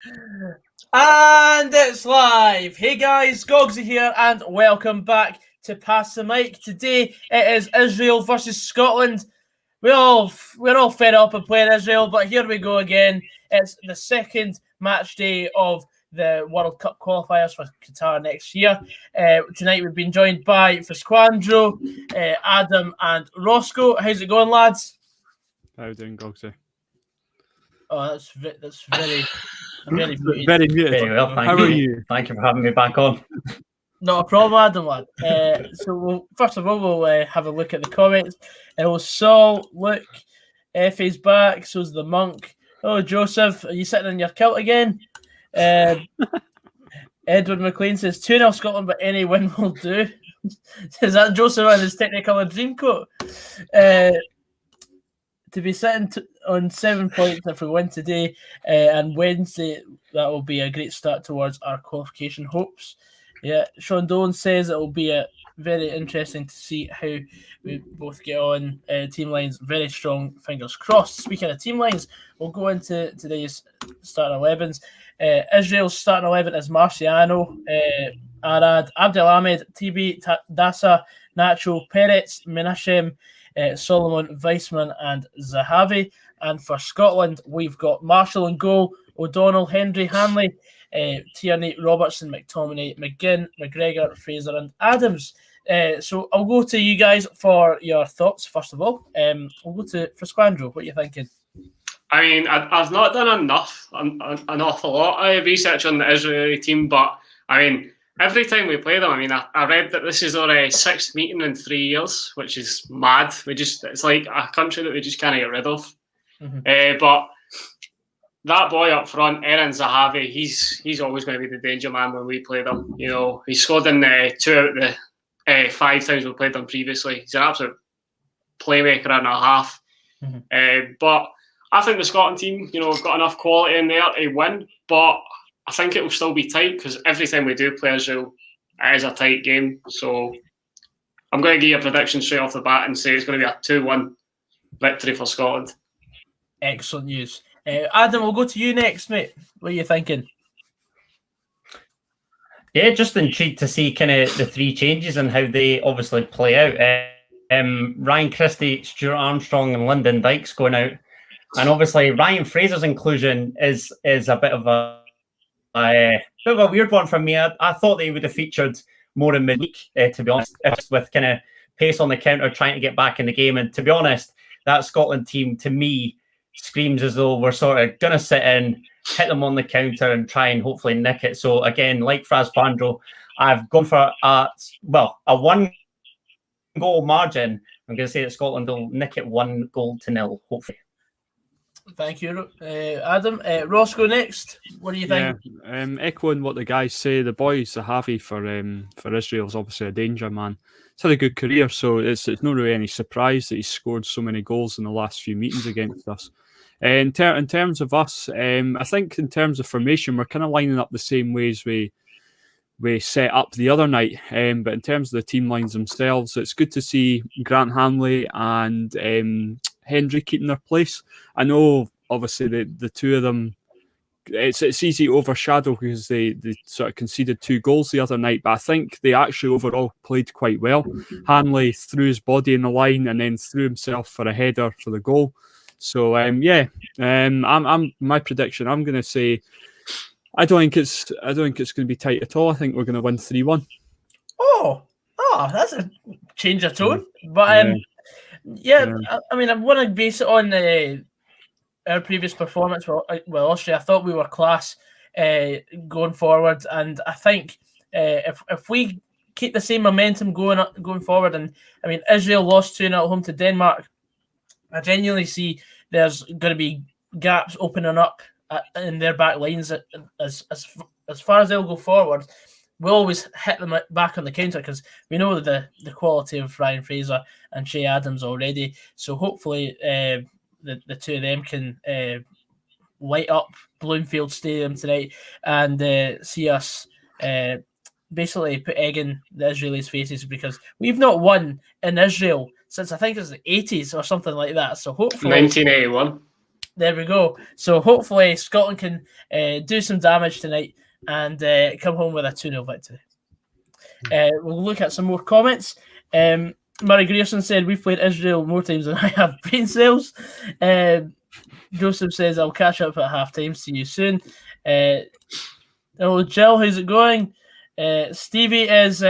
And it's live. Hey guys, Goggsy here, and welcome back to Pass the Mic. Today it is Israel versus Scotland. We're all fed up of playing Israel, but here we go again. It's the second match day of the World Cup qualifiers for Qatar next year. Tonight we've been joined by Fisquandro, Adam, and Rossco. How's it going, lads? How are you doing, Goggsy? Oh, that's very muted. Very well, thank How you. are you? Thank you for having me back on. Not a problem, Adam, lad. First of all, we'll have a look at the comments. Saul, look, Effie's back, so's the monk. Oh, Joseph, are you sitting in your kilt again? Edward McLean says 2-0 Scotland, but any win will do. Is that Joseph in his Technicolor dream coat? To be sitting on 7 points if we win today and Wednesday, that will be a great start towards our qualification hopes. Yeah, Sean Dolan says it will be very interesting to see how we both get on. Team lines very strong, fingers crossed. Speaking of team lines, we'll go into today's starting 11s. Israel's starting 11 is Marciano, Arad, Abdel Ahmed, TB, Dasa, Nacho, Peretz, Menachem, Solomon, Weissman, and Zahavi. And for Scotland, we've got Marshall in goal, O'Donnell, Hendry, Hanley, Tierney, Robertson, McTominay, McGinn, McGregor, Fraser, and Adams. So I'll go to you guys for your thoughts, first of all. We'll go to Fisquandro. What are you thinking? I mean, I've not done an awful lot of research on the Israeli team, but I mean, every time we play them, I mean, I read that this is our 6th meeting in 3 years, which is mad. It's like a country that we just can't get rid of. Mm-hmm. But that boy up front, Aaron Zahavi, he's always going to be the danger man when we play them. You know, he scored in 2 out of the 5 times we played them previously. He's an absolute playmaker and a half. Mm-hmm. But I think the Scotland team, you know, have got enough quality in there to win, but I think it will still be tight because every time we do play Israel, it is a tight game. So I'm going to give you a prediction straight off the bat and say it's going to be a 2-1 victory for Scotland. Excellent news. Adam, we'll go to you next, mate. What are you thinking? Yeah, just intrigued to see kind of the 3 changes and how they obviously play out. Ryan Christie, Stuart Armstrong, and Lyndon Dykes going out. And obviously Ryan Fraser's inclusion is a bit of a weird one for me. I thought they would have featured more in midweek, to be honest, with kind of pace on the counter, trying to get back in the game. And to be honest, that Scotland team, to me, screams as though we're sort of going to sit in, hit them on the counter and try and hopefully nick it. So again, like Fisquandro, I've gone for a 1-goal margin. I'm going to say that Scotland will nick it 1-0, hopefully. Thank you, Adam. Rossco next. What do you think? Yeah, echoing what the guys say, the boy Zahavi for Israel is obviously a danger man. He's had a good career, so it's not really any surprise that he's scored so many goals in the last few meetings against us. In terms of us, I think in terms of formation, we're kind of lining up the same ways we set up the other night. But in terms of the team lines themselves, it's good to see Grant Hanley and Hendry keeping their place. I know, obviously, the two of them, it's easy to overshadow because they sort of conceded 2 goals the other night, but I think they actually overall played quite well. Hanley threw his body in the line and then threw himself for a header for the goal. So, I'm my prediction, I'm going to say, I don't think it's going to be tight at all. I think we're going to win 3-1. Oh, that's a change of tone. But yeah. I mean, I want to base it on our previous performance with Austria. I thought we were class going forward, and I think if we keep the same momentum going forward, and I mean, Israel lost 2-0 at home to Denmark. I genuinely see there's going to be gaps opening up in their back lines as far as they'll go forward. We'll always hit them back on the counter because we know the quality of Ryan Fraser and Che Adams already. So hopefully the two of them can light up Bloomfield Stadium tonight and see us basically put egg in the Israelis' faces, because we've not won in Israel since I think it was the 80s or something like that. So hopefully 1981. there we go. So hopefully Scotland can do some damage tonight and come home with a 2-0 victory. We'll look at some more comments. Murray Grierson said, we've played Israel more times than I have brain cells. Joseph says, I'll catch up at half-time. See you soon. Hello, Jill. How's it going? Stevie is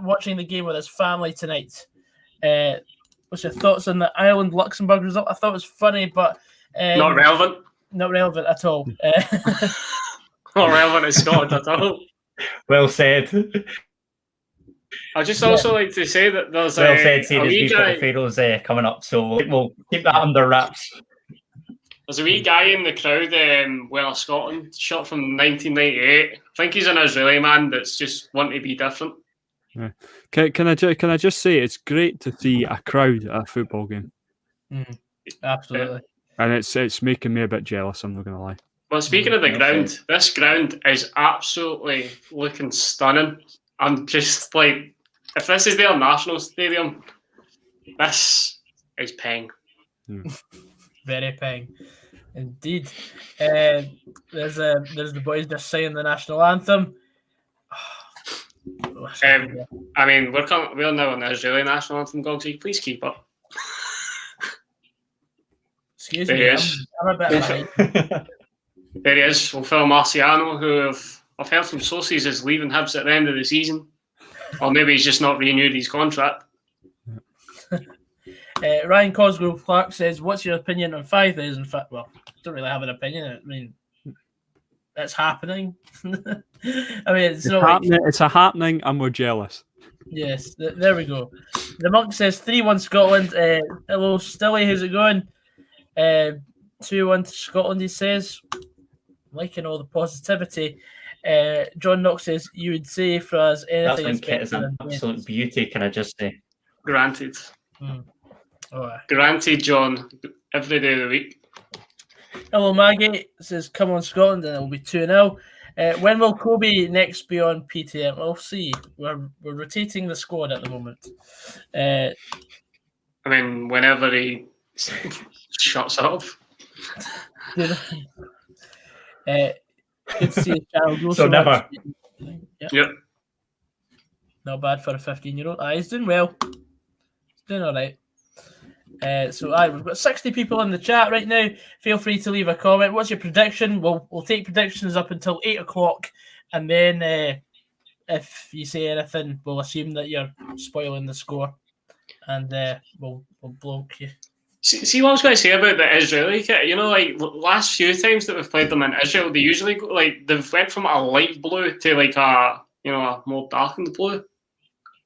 watching the game with his family tonight. What's your thoughts on the Ireland-Luxembourg result? I thought it was funny, but... not relevant. Not relevant at all. Not relevant to Scotland at all. Well said. I'd just also like to say that there's well said, a wee we've guy... got the Pharaohs coming up, so we'll keep that under wraps. There's a wee guy in the crowd wearing a Scotland shirt from 1998. I think he's an Israeli man that's just wanting to be different. Yeah. Can I just say it's great to see a crowd at a football game. Absolutely. And it's making me a bit jealous, I'm not going to lie. Well, speaking of the ground, this ground is absolutely looking stunning. I'm just like, if this is their national stadium, this is peng. Very peng. Indeed. There's the boys just singing the national anthem. I mean, we're now on the Israeli national anthem, Goggsy. Please keep up. Excuse me, I'm a bit behind. There he is, Phil Marciano, who I've heard from sources is leaving Hibs at the end of the season. Or maybe he's just not renewed his contract. Ryan Cosgrove Clark says, what's your opinion on 5,000? Well, I don't really have an opinion. I mean, that's happening. I mean, it's not happening. It's a happening, and we're jealous. Yes, there we go. The Monk says 3-1 Scotland. Hello, Stilly, how's it going? 2-1 to Scotland, he says. Liking all the positivity. John Knox says, you would say for us anything. That's when Kit is an absolute beauty, can I just say? Granted. Oh, granted, John. Every day of the week. Hello, Maggie. Says, come on, Scotland, and it'll be 2-0. When will Coby next be on PTM? We'll see. We're rotating the squad at the moment. I mean, whenever he shuts off. Good to see his channel grow so never. Yep. Not bad for a 15-year-old. He's doing well. He's doing all right. We've got 60 people in the chat right now. Feel free to leave a comment. What's your prediction? We'll take predictions up until 8 o'clock, and then if you say anything, we'll assume that you're spoiling the score, and we'll block you. See what I was going to say about the Israeli kit. You know, like last few times that we've played them in Israel, they usually go, like they've went from a light blue to like a more darkened blue.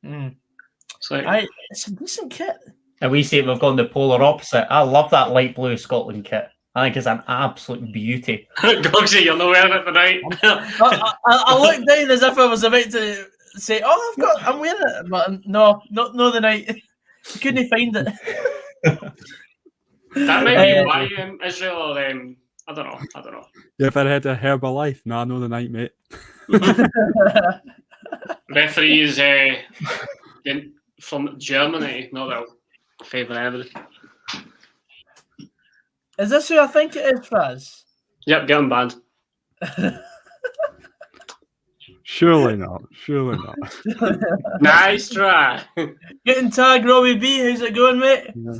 It's a decent kit. And we say we've gone the polar opposite. I love that light blue Scotland kit. I think it's an absolute beauty. Goggsy, you're not wearing it tonight. I looked down as if I was about to say, "Oh, I'm wearing it," but no, not the night. I couldn't find it. That might be why Israel. Or, I don't know. You ever had a Herbalife? No, I know the night, mate. Referee is from Germany. Not that favourite evidence. Is this who I think it is, Fraz? Yep, get him banned. Surely not. Nice try. Getting tagged, Robbie B. How's it going, mate? Yeah.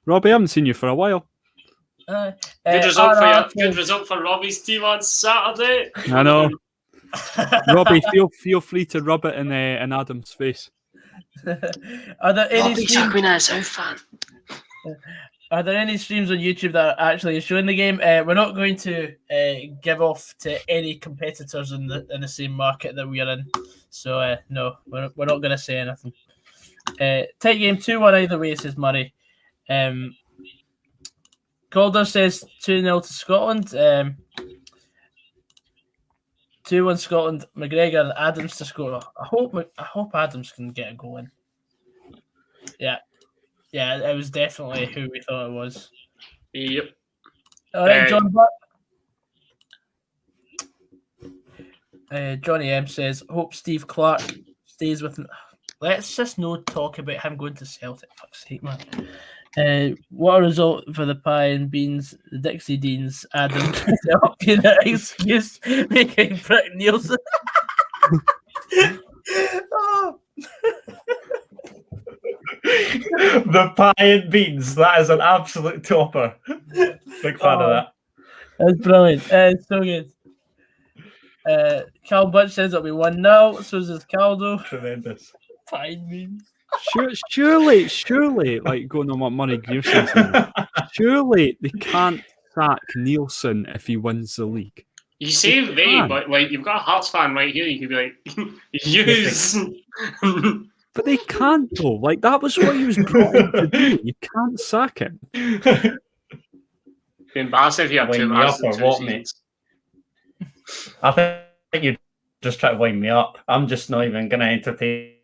Robbie, I haven't seen you for a while. Good result for Robbie's team on Saturday. I know. Robbie, feel free to rub it in Adam's face. Are there any streams on YouTube that are actually showing the game? We're not going to give off to any competitors in the same market that we are in. So no, we're not going to say anything. Tight game 2-1 either way, says Murray. Calder says 2-0 to Scotland. 2-1 Scotland. McGregor and Adams to score. I hope Adams can get a goal in. Yeah, it was definitely who we thought it was. Yep. All right, John Buck. Johnny M says, hope Steve Clark stays with him. Let's just not talk about him going to Celtic. Fuck's sake, man. What a result for the pie and beans, the Dixie Deans. Adam developing an excuse, making prick Nielsen. Oh. The pie and beans. That is an absolute topper. Big fan of that. That's brilliant. It's so good. Cal Butch says it'll be 1-0. So says Caldo. Tremendous. Pie and beans. Surely, like going on what Murray Grierson said, surely they can't sack Nielsen if he wins the league. You say they, but like you've got a Hearts fan right here. You could be like, use. But they can't though. Like that was what he was brought in to do. You can't sack him. It'd be embarrassing if you have Wind two me matches up in or 2 what, mate? seasons. I think you're just trying to wind me up. I'm just not even going to entertain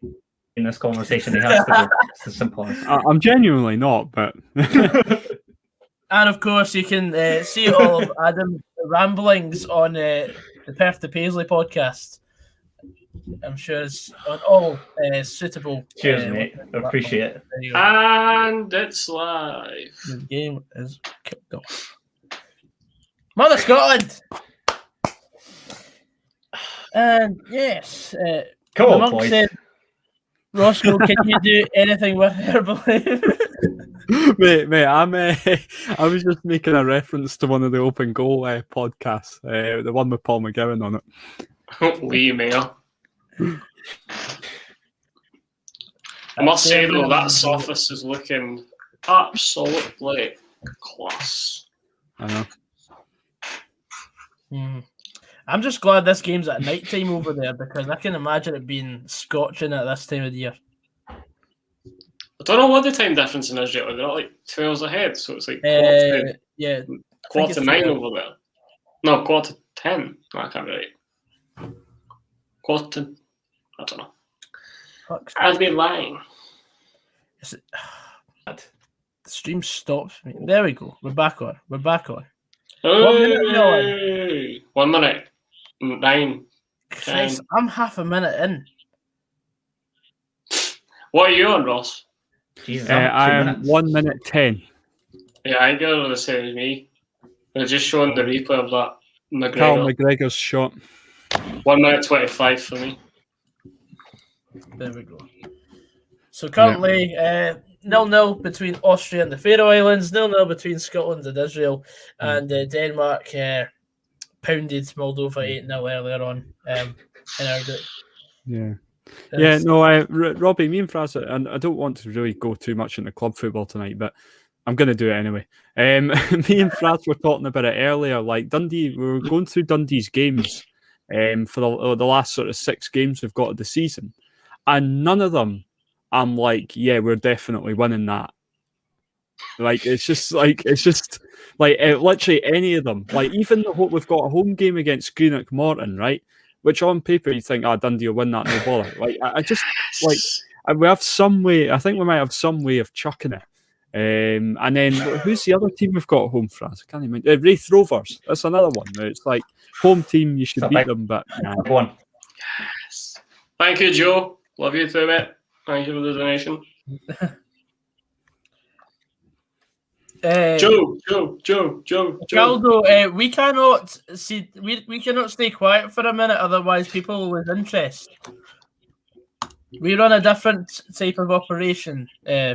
this conversation. It has to go. It's as simple as. I'm genuinely not, but. And of course, you can see all of Adam's ramblings on the Perth to Paisley podcast. I'm sure it's on all suitable. Cheers, mate. I appreciate it. And it's live. The game is kicked off. Mother Scotland! And yes, Come the on, monk boys. said, Rossco, can you do anything with Herbalife? Mate, I was just making a reference to one of the Open Goal podcasts, the one with Paul McGowan on it. Lee Mayer. I must say though, that Sophos is looking absolutely class. I know. I'm just glad this game's at night time over there because I can imagine it being scorching at this time of the year. I don't know what the time difference in Israel is. They're like 2 hours ahead, so it's like quarter to 9 over there. No, quarter to 10. No, I can't be right. Quarter to, I don't know. I'd be lying. The stream stops me. There we go. We're back on. Hey! 1 minute. 9. Christ, I'm half a minute in. What are you on, Ross? Jesus, I'm 1 minute 10. Yeah, I think you're the same as me. They're just showing the replay of that Carl McGregor. McGregor's shot. 1 minute 25 for me. There we go. So currently, 0-0 between Austria and the Faroe Islands, 0-0 between Scotland and Israel, and Denmark pounded Moldova 8-0 earlier on in our group. Yeah. Yeah, no, Robbie, me and Fraser, and I don't want to really go too much into club football tonight, but I'm going to do it anyway. Me and Fraser were talking about it earlier. Like Dundee, we were going through Dundee's games for the last sort of 6 games we've got of the season, and none of them I'm like, yeah, we're definitely winning that. Like it's just like literally any of them. Like even we've got a home game against Greenock Morton, right? Which on paper you think, Dundee will win that, no bother. Like I just like we have some way. I think we might have some way of chucking it. And then who's the other team we've got at home for us? I can't even. Wraith Rovers. That's another one. It's like home team. You should beat them, but go on. Yes. Thank you, Joe. Love you too, mate. Thank you for the donation. Joe. Caldo, we cannot see. We cannot stay quiet for a minute, otherwise people will lose interest. We run a different type of operation. Yeah,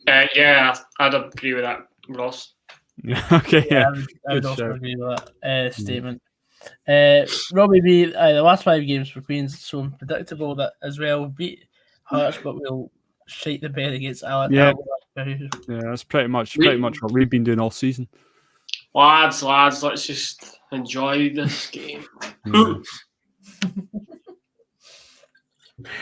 I'd agree with that, Ross. Okay, yeah. I would also agree with that statement. Robbie B, the last 5 games for Queens so predictable that Israel beat Hearts, but we'll shake the bed against Alan. Yeah, that's pretty much what we've been doing all season. Lads, let's just enjoy this game.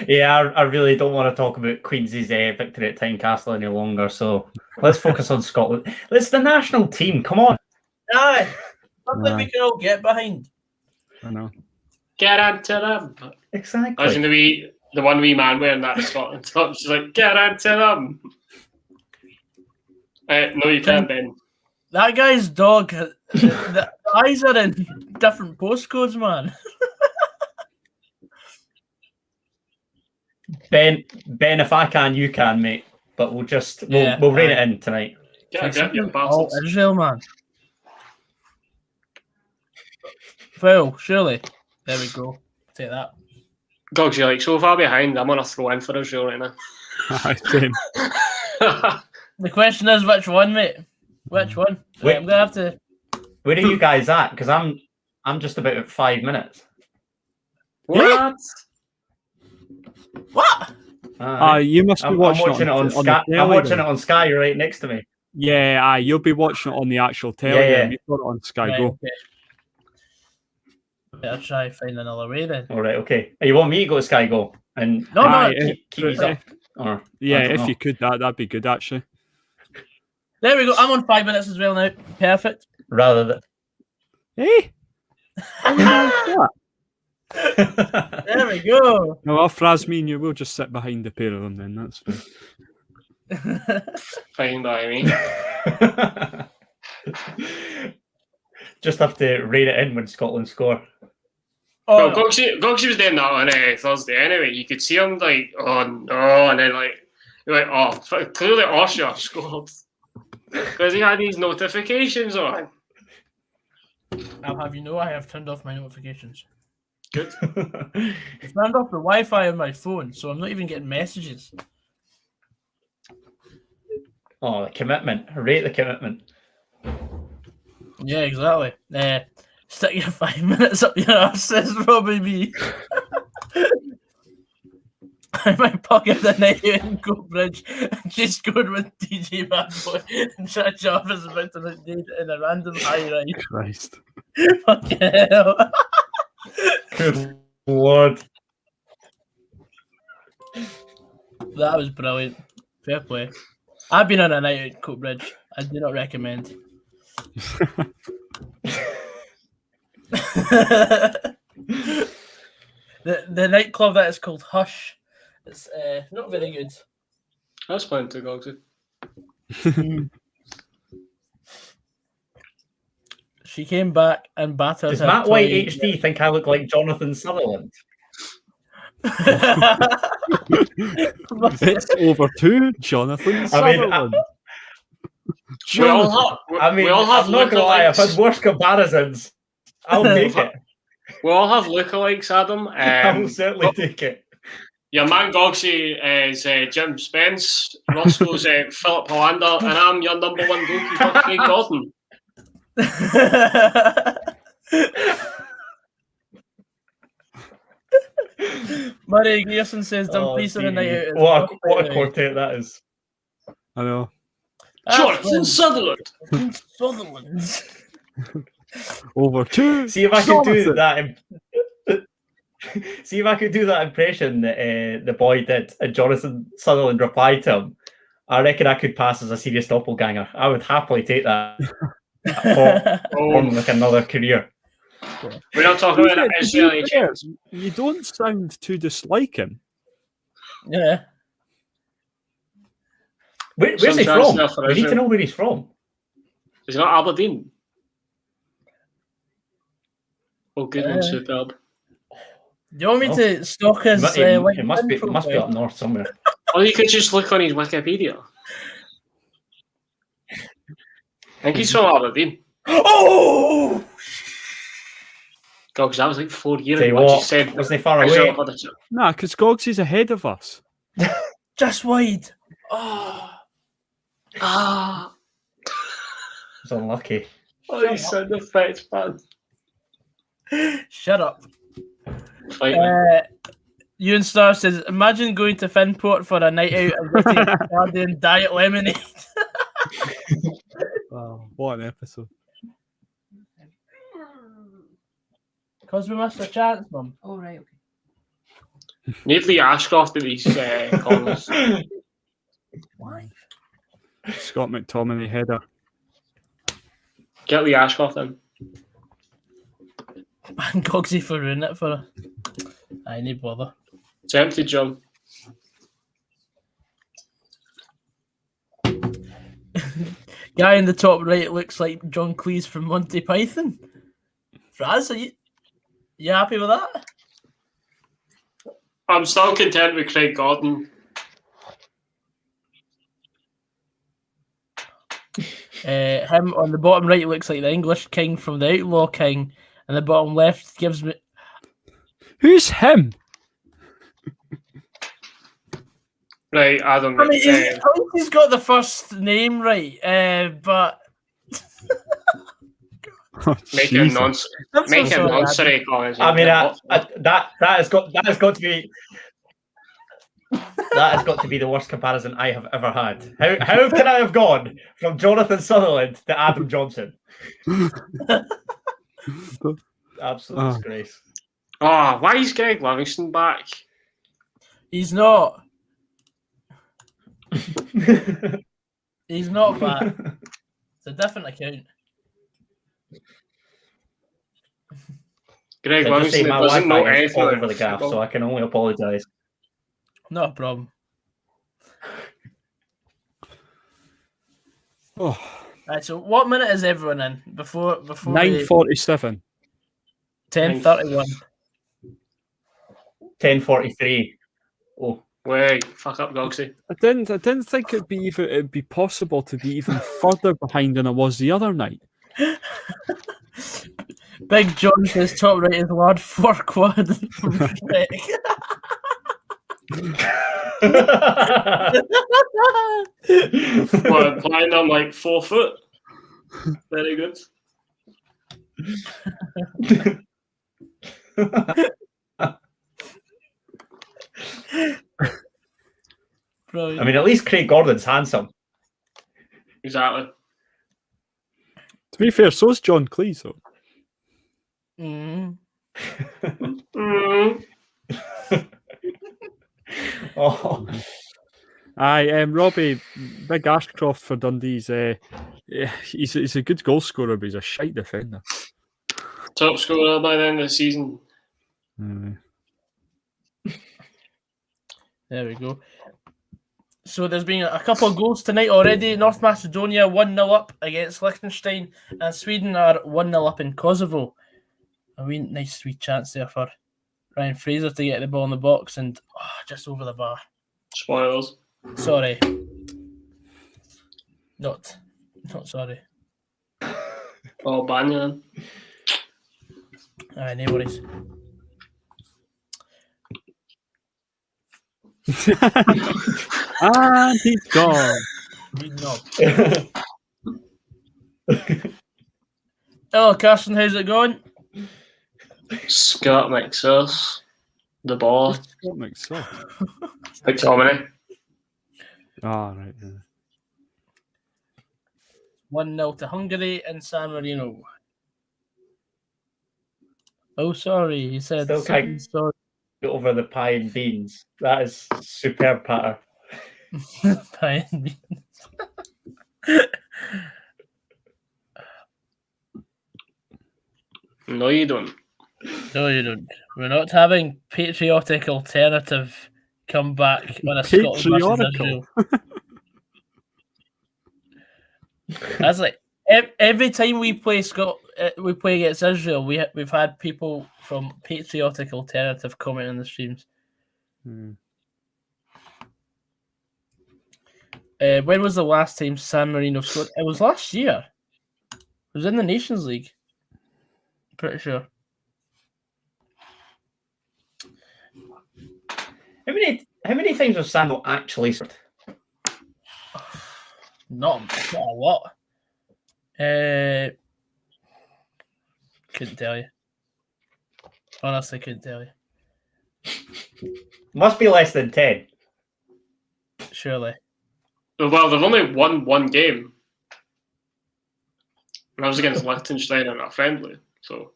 Yeah, I really don't want to talk about Queen's victory at Tynecastle any longer, so let's focus on Scotland. It's the national team, come on. Aye, something we can all get behind. I know. Get onto them. Exactly. Imagine the one wee man wearing that Scotland top. She's like, get onto them. No, you can't, Ben. That guy's dog, the eyes are in different postcodes, man. Ben, if I can, you can, mate. But we'll rein it in tonight. Get a grip, you Oh, bastards. Israel, man. Well, surely. There we go. Take that. Gogs, you're like so far behind. I'm gonna throw in for Israel right now. Same. The question is, which one, mate? Which one? Wait. I'm gonna have to. Where are you guys at? Because I'm just about at 5 minutes. What? What? You must be I'm watching, watching it on the Sky. telly I'm watching then. it on Sky right next to me. Yeah, you'll be watching it on the actual telly. Yeah, then. yeah. You've got it on Sky Right, Go. okay. Better try and find another way then. All right, okay. You want me to go to Sky Go and No, keep these up? Or, Yeah, I don't if know. you could, that'd be good actually. There we go. I'm on 5 minutes as well now. Perfect. Rather than. Hey. What? There we go. No, I'll Fraz me and you will just sit behind the pair of them then. That's fine. Fine by me. Just have to rein it in when Scotland score. Oh, Well, Gogsy was doing that on Thursday anyway. You could see him like, oh no, and then you're like, oh, clearly Austria scored because he had these notifications on. I'll have you know I have turned off my notifications. Good. I've turned off the Wi-Fi on my phone, so I'm not even getting messages. Oh, the commitment. Rate the commitment. Yeah, exactly. Stick your 5 minutes up your arse, says Robbie B. I might pocket the night in Coatbridge and she's scored with DJ Badboy and Chad Jarvis about to update in a random high ride. Christ. Fucking hell. Good lord. That was brilliant. Fair play. I've been on a night out in Coatbridge. I do not recommend. the nightclub that is called Hush. It's not very good. That's fine too, Gogsy. She came back and battered Does her Matt White toy. HD think I look like Jonathan Sutherland? It's over 2, Jonathan. I mean, Sutherland. We all have. We all have I'm not gonna lie, I've had lookalikes. worse comparisons. I'll take it. We all have lookalikes, Adam. I will certainly take it. Your man Gogsy is Jim Spence. Roscoe's Philip Hollander, and I'm your number one goalkeeper, Craig Gordon. Murray Grierson says Dumfries on a night out. What a quartet that is. I know. Jonathan Sutherland. Sutherland. Over 2. See if I could do Jonathan. that. See if I could do that impression that the boy did, and Jonathan Sutherland replied to him. I reckon I could pass as a serious doppelganger. I would happily take that on like another career. We're not talking about To Israeli be fair, you don't sound too disliking. Yeah. Where's he Some from? transfer for We need to Israel. know where he's from. Is it not Aberdeen? Oh, good one, superb. Do you want me to stalk his It must be profile? up north somewhere. Or you could just look on his Wikipedia. I think he's from Aberdeen. Oh! God, 'cause that was like 4 years Tell you ago. What you what, said. wasn't he far Israel away? had a- Nah, because Gogs is ahead of us. Just wide. Oh. Ah, It's unlucky. oh, you sound effects, man. Shut up. Fight. Ewan Star says, imagine going to Finport for a night out and getting Guardian Diet Lemonade. Wow, what an episode. Because we missed a chance, Mum. Oh, right, okay. Need Lee Ashcroft at these corners. Why? Scott McTominay header. Get Lee Ashcroft in. Man, Gogsy for ruining it for her. I need bother. It's empty, John. Guy in the top right looks like John Cleese from Monty Python. Fraz, are you happy with that? I'm still content with Craig Gordon. Him on the bottom right looks like the English king from the Outlaw King, and the bottom left gives me. Who's him? Right, Adam. I mean, at least he's got the first name right, but making nonsense. Making nonsense comments. I mean, that has got to be. That has got to be the worst comparison I have ever had. How can I have gone from Jonathan Sutherland to Adam Johnson? Absolute disgrace. Oh, why is Greg Livingston back? he's not. He's not back. It's a different account. Greg I just say Livingston my doesn't know Wi-Fi is anything all about over the gaff, football. so I can only apologise. Not a problem. Oh, Right, so what minute is everyone in before 9:47. 10:31? 10:43. Oh, Wait, fuck up, Gogsy. I didn't think it'd be possible to be even further behind than I was the other night. Big John says top right is Lord Farquaad from Shrek. What, implying I'm like 4 foot? Very good. Brilliant. I mean, at least Craig Gordon's handsome. Exactly. To be fair, so's John Cleese, though. Mm. Oh, Aye, Robbie, big Ashcroft for Dundee's. He's a good goal scorer, but he's a shite defender. Top scorer by the end of the season. There we go. So there's been a couple of goals tonight already. North Macedonia 1-0 up against Liechtenstein, and Sweden are 1-0 up in Kosovo. A nice wee chance there for Ryan Fraser to get the ball in the box and just over the bar. Spoilers. Sorry. Not sorry. Oh, Banyan. Aye, no worries. And he's gone. Good knob. Hello, Carson. How's it going? Scott McSauce. The ball. What makes sense? McTominay. Right. Yeah. 1-0 to Hungary and San Marino. Oh, sorry. He said Still can't- sorry. over the pie and beans. That is superb patter. Pie and beans. No, you don't. No, you don't. We're not having patriotic alternative come back on a Scotland versus Patriotical. Israel. That's like every time we play we play against Israel. We've had people from patriotic alternative comment in the streams. When was the last time San Marino scored? It was last year. It was in the Nations League. Pretty sure. How many times have Sandal actually scored? Not a lot. Couldn't tell you. Honestly, couldn't tell you. Must be less than 10. Surely. Well, they've only won one game. And that was against Liechtenstein in a friendly. So.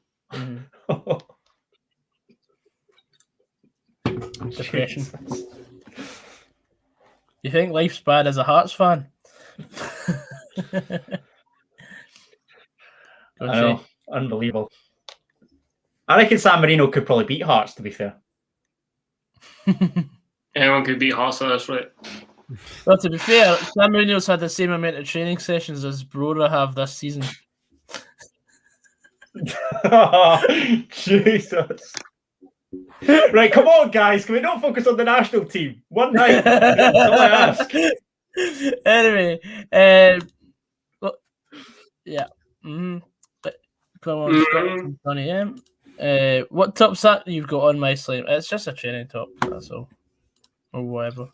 Depression. You think life's bad as a Hearts fan? I know. Unbelievable. I reckon San Marino could probably beat Hearts, to be fair. Anyone could beat Hearts at this rate. Well, to be fair, San Marino's had the same amount of training sessions as Brora have this season. Oh, Jesus. Right, come on, guys. Can we not focus on the national team? One night. That's all I ask. Anyway, yeah. Mm-hmm. Come on, Scott. Funny, yeah. What top sack you've got on my slime? It's just a training top, that's all. Or whatever.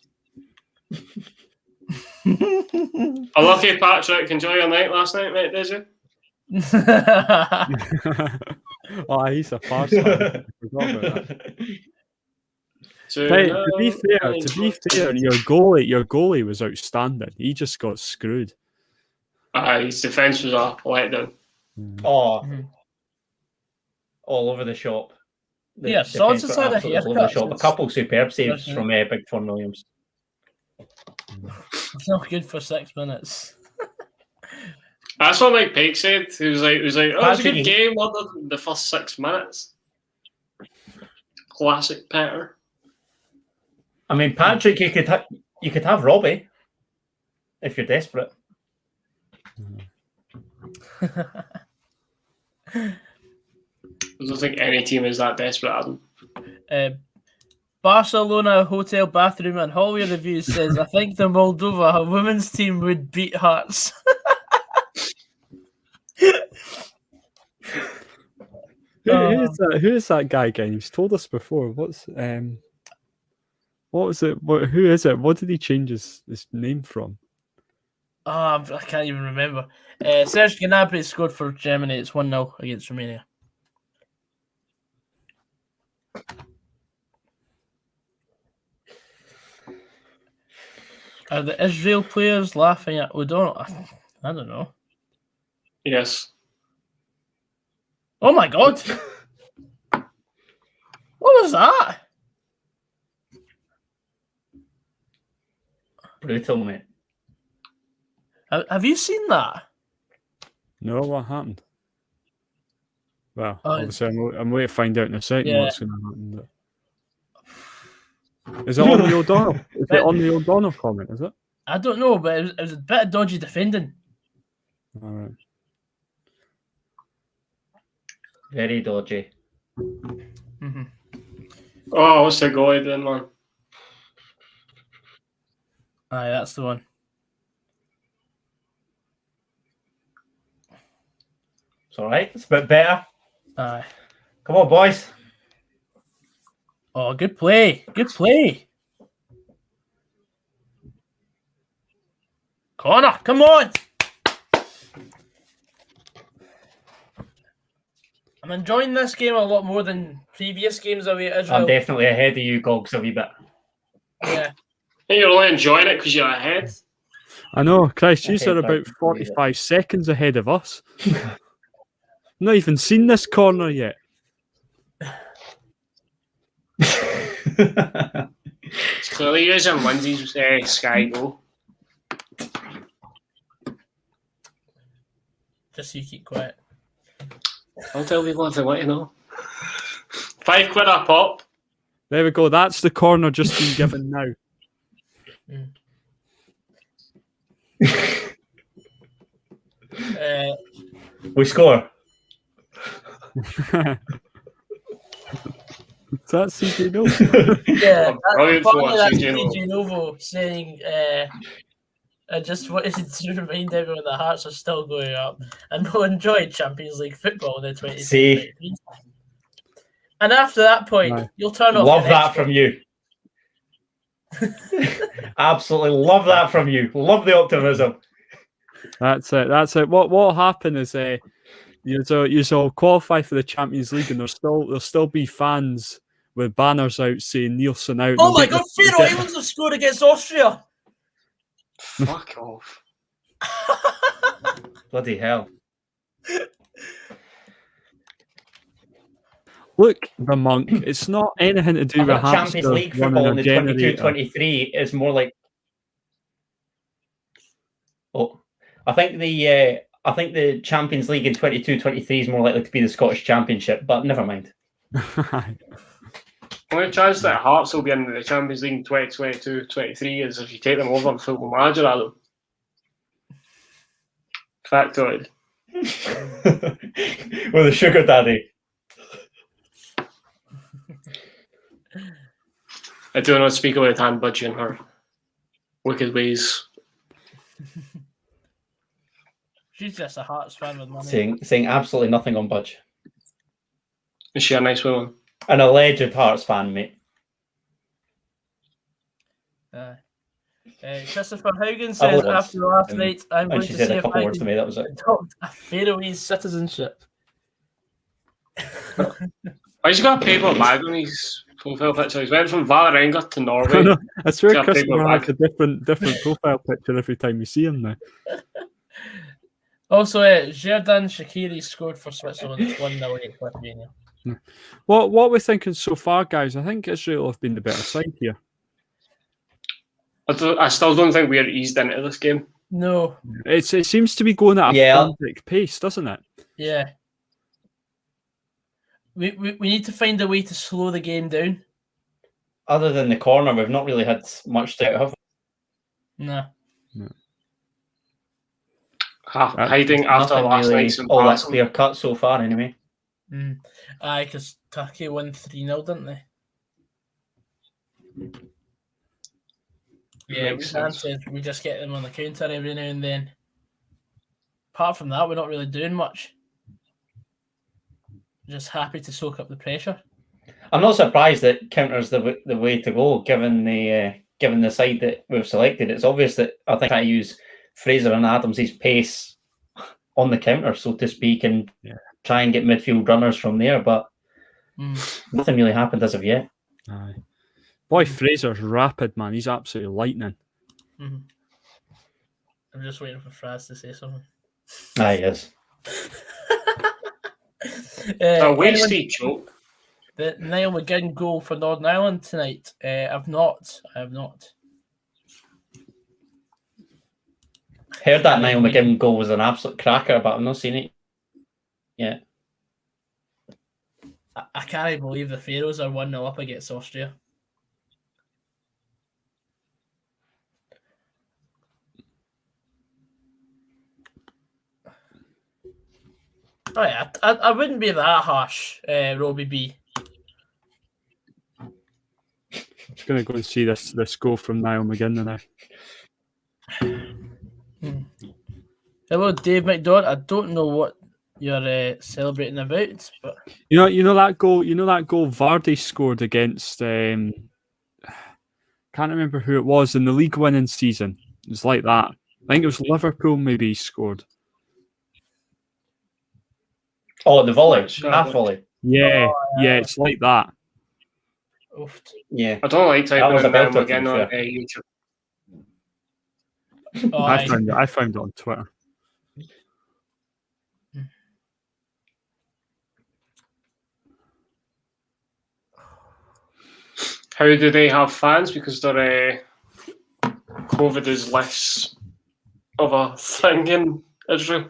Unlucky Patrick, enjoy your night last night, mate, did you? Oh, he's a fast man. I forgot about that. Hey, to be fair, your goalie was outstanding. He just got screwed. His defence was a letdown. Oh, all over the shop. Yeah, Sons has had a haircut. A couple superb saves from Big Fun Williams. It's not good for 6 minutes. That's what Mike Pike said. He was like, oh, it was a good game other than the first 6 minutes. Classic Petter. I mean, Patrick, you could have Robbie if you're desperate. I don't think any team is that desperate, Adam. Barcelona hotel bathroom and hallway reviews says, I think the Moldova women's team would beat Hearts. Who is that guy again? He's told us before. What was it? Who is it? What did he change his name from? I can't even remember. Serge Gnabry scored for Germany. It's 1-0 against Romania. Are the Israel players laughing at O'Donnell? I don't know. Yes. Oh my God! What was that? Brutal, mate. Have you seen that? No, what happened? Well, obviously, I'm waiting to find out in a second what's going to happen. But... Is it on the O'Donnell? Is it on the O'Donnell comment? Is it? I don't know, but it was a bit of dodgy defending. All right. Very dodgy. Mm-hmm. Oh, what's the goalie doing, man? Aye, that's the one. It's all right. It's a bit better. Aye. Come on, boys. Oh, good play. Good play. Connor, come on. I'm enjoying this game a lot more than previous games away at Israel. I'm definitely ahead of you, Gogs, a wee bit. Yeah. I think you're only enjoying it because you're ahead. I know, Christ, you are about 45 seconds ahead of us. Not even seen this corner yet. It's clearly using Lindsay's Sky Go. Just so you keep quiet. I'll tell people if they want to know. £5 a pop. There we go. That's the corner just been given now. We score. Is that CJ Novo? Yeah, that's CJ CJ Novo saying, I just wanted to remind everyone that Hearts are still going up and will enjoy Champions League football in the 2023. And after that point, you'll turn off. Love that from you. Absolutely love that from you. Love the optimism. That's it. That's it. What happened is you'll qualify for the Champions League, and there'll still be fans with banners out saying Nielsen out. Oh my God, Faroe Islands have scored against Austria. Fuck off. Bloody hell. Look, the monk. It's not anything to do with Champions League football in the 22-23 is more like. Oh, I think the Champions League in 22-23 is more likely to be the Scottish Championship, but never mind. Only chance that Hearts will be in the Champions League in 2022-23 is if you take them over and Football Manager at them. Factoid. With a sugar daddy. I do not speak about Tan Budgie and her wicked ways. She's just a Hearts fan with money. Saying absolutely nothing on Budge. Is she a nice woman? An alleged Hearts fan, mate. Christopher Haugen says, after last night, I'm going to see if I words to me. That was it. adopt a Faroese citizenship. Why has he got a paper bag on his profile picture? He's went from Valerenga to Norway. I swear Christopher has a different profile picture every time we see him now. Also, Xherdan Shaqiri scored for Switzerland. It's 1-0 against Lithuania. What we're thinking so far, guys? I think Israel have been the better side here. I still don't think we're eased into this game. No. It seems to be going at a frantic pace, doesn't it? Yeah. We need to find a way to slow the game down. Other than the corner, we've not really had much to have. No. Hiding after last night's all that's clear cut so far, anyway. Aye, because Turkey won 3-0, didn't they? Yeah, we just get them on the counter every now and then. Apart from that, we're not really doing much. Just happy to soak up the pressure. I'm not surprised that counters the way to go, given the side that we've selected. It's obvious that I think I use Fraser and Adams' pace on the counter, so to speak, and try and get midfield runners from there, but nothing really happened as of yet. Aye. Boy, Fraser's rapid, man. He's absolutely lightning. I'm just waiting for Fraz to say something. Aye, yes. A wasted joke. The Niall McGinn goal for Northern Ireland tonight. I have not. Heard that Niall McGinn goal was an absolute cracker, but I've not seen it yet. I can't believe the Faroes are 1-0 up against Austria. Oh yeah, I wouldn't be that harsh, Robbie B. Just going to go and see this goal from Niall McGinn now. Hello, Dave McDonald. I don't know what you're celebrating about, but you know that goal. You know that goal Vardy scored against. Can't remember who it was in the league winning season. It was like that. I think it was Liverpool. Maybe he scored. Oh, the volley, half volley. Yeah, it's like that. Oof. Yeah, I don't like typing it down again on YouTube. I found it on Twitter. How do they have fans? Because their COVID is less of a thing in Israel.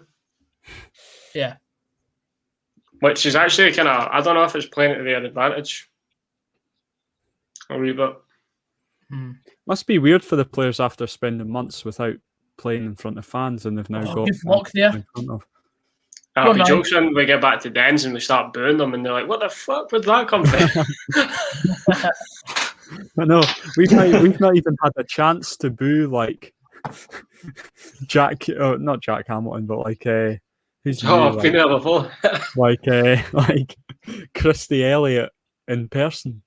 Yeah. Which is actually kind of, I don't know if it's playing to their advantage. A wee bit. Must be weird for the players after spending months without playing in front of fans, and they've now got good luck there. in front of. That'll be jokes when we get back to Dens and we start booing them, and they're like, "What the fuck would that come from?" I know we've not even had a chance to boo like not Jack Hamilton, but like who's I've been there before. like Christy Elliott in person.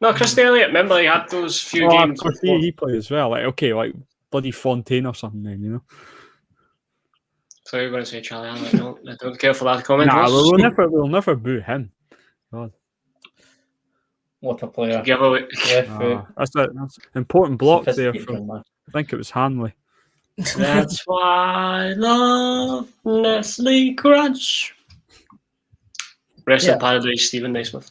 No, Christy Elliott. Remember, he had those few games. He played as well. Like bloody Fontaine or something. Then So you're going to say Charlie Allen? I don't care for that comment. Nah, we'll never boo him. God. What a player! Giveaway. That's an important block there. I think it was Hanley. That's why I love Nestle Crunch. Rest in paradise, Stephen Naismith.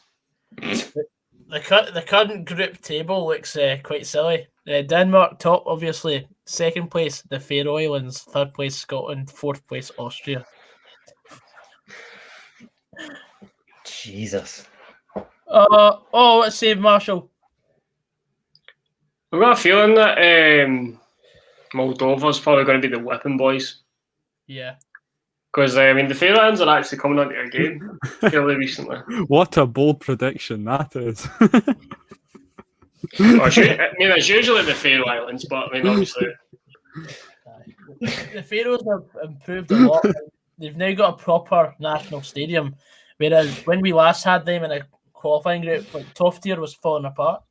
The current group table looks quite silly. Denmark top, obviously. Second place, the Faroe Islands. Third place, Scotland. Fourth place, Austria. Jesus. Let's save Marshall. I've got a feeling that Moldova's probably going to be the whipping boys. Yeah. Because, the Faroe Islands are actually coming onto a game fairly recently. What a bold prediction that is. Well, I mean, it's usually the Faroe Islands, but I mean, obviously. The Faroes have improved a lot. They've now got a proper national stadium, whereas when we last had them in a qualifying group, like Toftir was falling apart.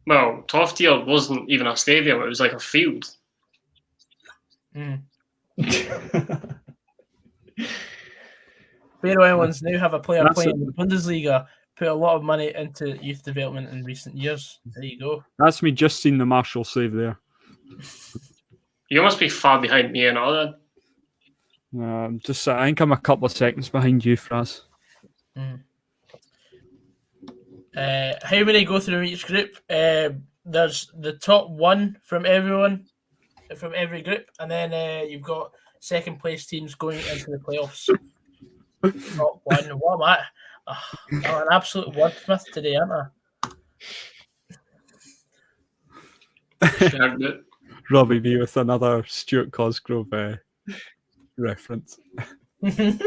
Well, Toftir wasn't even a stadium; it was like a field. Faroe Islands now have a player playing in the Bundesliga, put a lot of money into youth development in recent years. There you go. That's me just seen the Marshall save there. You must be far behind me and all that. I think I'm a couple of seconds behind you, Fraz. How many go through each group? There's the top one from every group, and then you've got second place teams going into the playoffs. Top one. What am I? I'm an absolute wordsmith today, aren't I? Robbie B with another Stuart Cosgrove reference. We've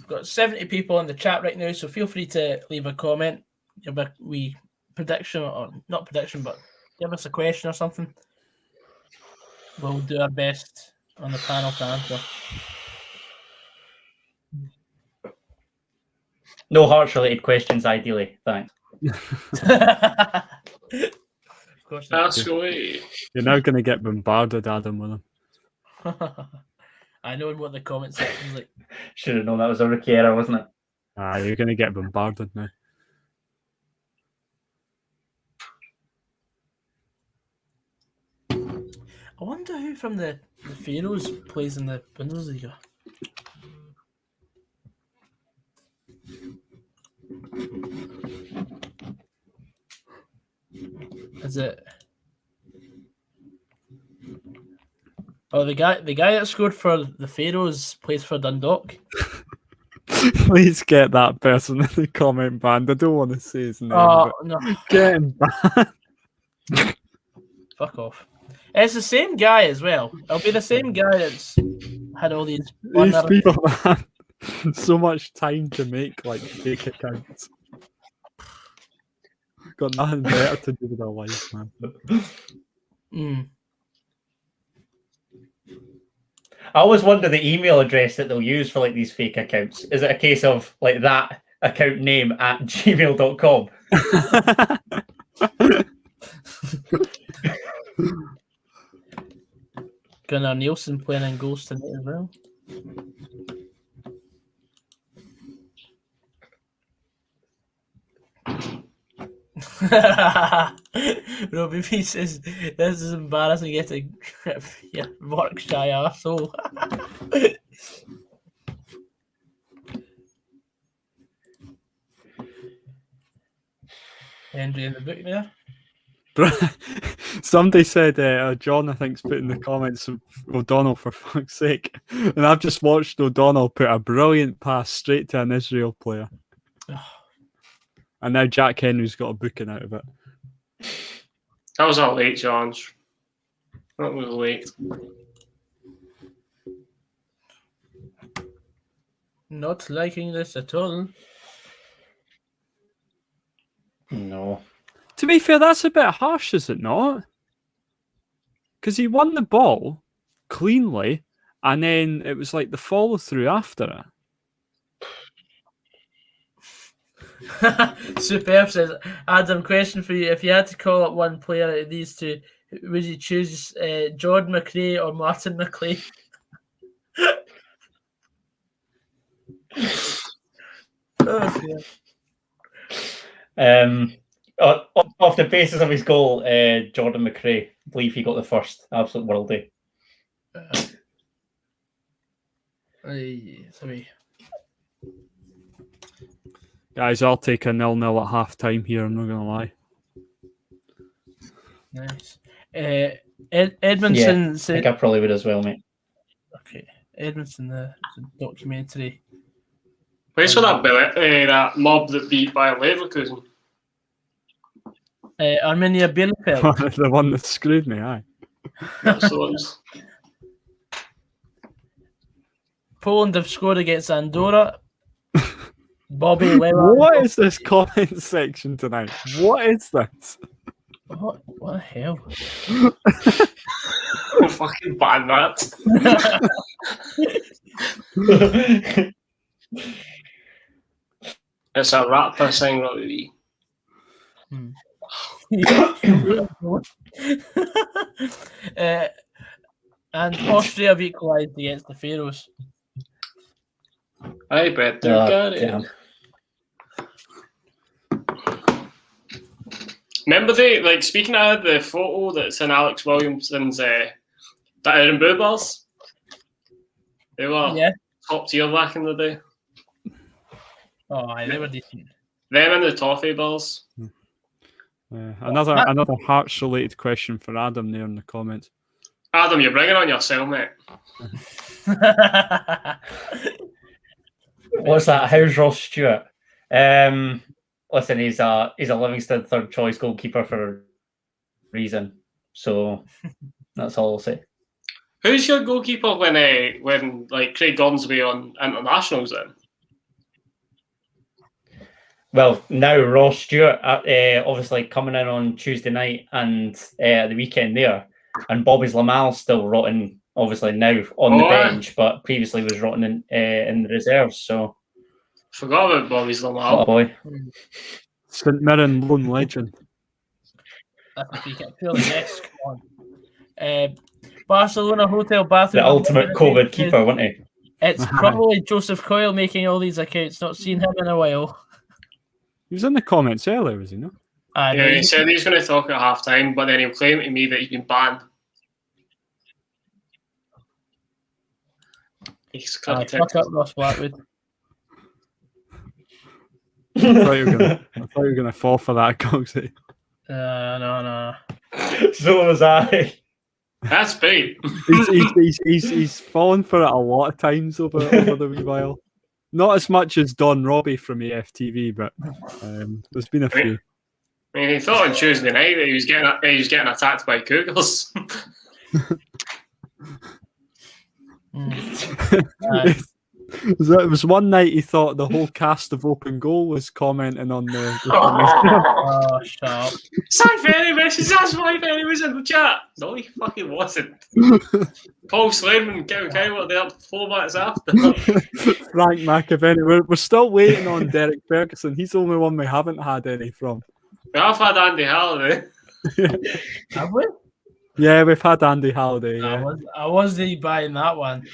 got 70 people in the chat right now, so feel free to leave a comment, give a wee prediction, or not prediction, but give us a question or something. We'll do our best on the panel to answer. No Hearts-related questions, ideally. Thanks. Of course not. That's great. You're now going to get bombarded, Adam, with them. I know what the comment section's like. Should have known that was a rookie error, wasn't it? You're going to get bombarded now. I wonder who from the Faroes plays in the Bundesliga. Is it? Oh, the guy that scored for the Faroes plays for Dundalk. Please get that person in the comment band. I don't want to say his name. Oh no! Get him banned. Fuck off. It's the same guy as well. It'll be the same guy that's had all these. These people have so much time to make like fake accounts. Got nothing better to do with their life, man. I always wonder the email address that they'll use for like these fake accounts. Is it a case of like that account name at gmail.com? Gunnar Nielsen playing in goals tonight as well. Robbie B says this is embarrassing getting Yorkshire arsehole. Henry in the book there. Somebody said, John, I think's put in the comments, O'Donnell, for fuck's sake. And I've just watched O'Donnell put a brilliant pass straight to an Israel player. And now Jack Henry's got a booking out of it. That was all late, John. That was late. Not liking this at all. No. To be fair, that's a bit harsh, is it not? Because he won the ball cleanly, and then it was like the follow through after it. Superb says, Adam, question for you. If you had to call up one player out of these two, would you choose Jordan McRae or Martin McLean? Off the basis of his goal, Jordan McRae, I believe he got the first. Absolute worldie. Sorry. Guys, I'll take a 0-0 at half time here, I'm not going to lie. Nice. Edmondson said... I think I probably would as well, mate. Okay. Edmondson, the documentary. Where's for that mob that beat Bayer Leverkusen? Arminia Bielefeld. The one that screwed me, aye. That's the ones. Poland have scored against Andorra. Bobby Lewandowski. What is this comment section tonight? What is this? What the hell? Fucking ban that. It's a rapper saying Robbie. And Austria have equalised against the Faroes. I bet they're good. Remember speaking of the photo that's in Alex Williamson's Edinburgh bars? They were top tier back in the day. Oh, aye, they were decent. Them and the toffee bars. Another Hearts-related question for Adam there in the comments. Adam, you're bringing on yourself, mate. What's that? How's Ross Stewart? Listen, he's a Livingston third choice goalkeeper for a reason. So that's all I'll say. Who's your goalkeeper when Craig Gordonsby on internationals then? Well, now Ross Stewart, obviously coming in on Tuesday night and the weekend there, and Bobby's Lamal's still rotting, obviously now on the bench, but previously was rotting in the reserves. So forgot about Bobby's Lamal. Oh boy, St Mirren lone legend. That's a free kick. Purely yes. Come on. Barcelona hotel bathroom. The ultimate COVID keeper, wasn't he? It's probably Joseph Coyle making all these accounts. Not seen him in a while. He was in the comments earlier, was he not? Yeah, he said he's going to talk at half time, but then he'll claim to me that he's been banned. He's fuck up Ross Blackwood. I thought you were going to fall for that, Cogsy. No. So was I. That's bait. He's fallen for it a lot of times over the wee while. Not as much as Don Robbie from EFTV, but there's been a few. I mean, he thought on Tuesday night that he was getting attacked by cougars. It was one night he thought the whole cast of Open Goal was commenting on the oh, shut up. Sam Ferry message, that's why Ferry was in the chat. No, he fucking wasn't. Paul Slayman and Kevin Kyle were there 4 minutes after. Frank McAvenny. We're still waiting on Derek Ferguson. He's the only one we haven't had any from. We have had Andy Halliday. Have we? Yeah, we've had Andy Halliday. Yeah. I wasn't buying that one.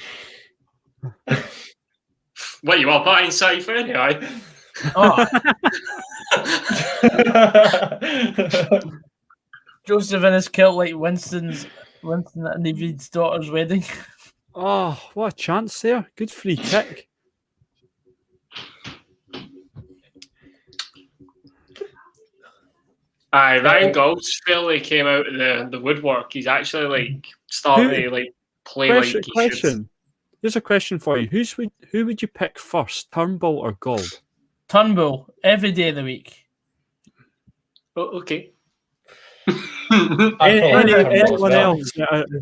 What, you are buying Sam Ferry, aye? Oh. Joseph in his kilt like Winston at David's daughter's wedding. Oh, what a chance there. Good free kick. Aye, Ryan Goldsfairley came out of the woodwork. He's actually starting to play question. like he should. Here's a question for you. Who would you pick first, Turnbull or Gold? Turnbull, every day of the week. Oh, okay. Anyone else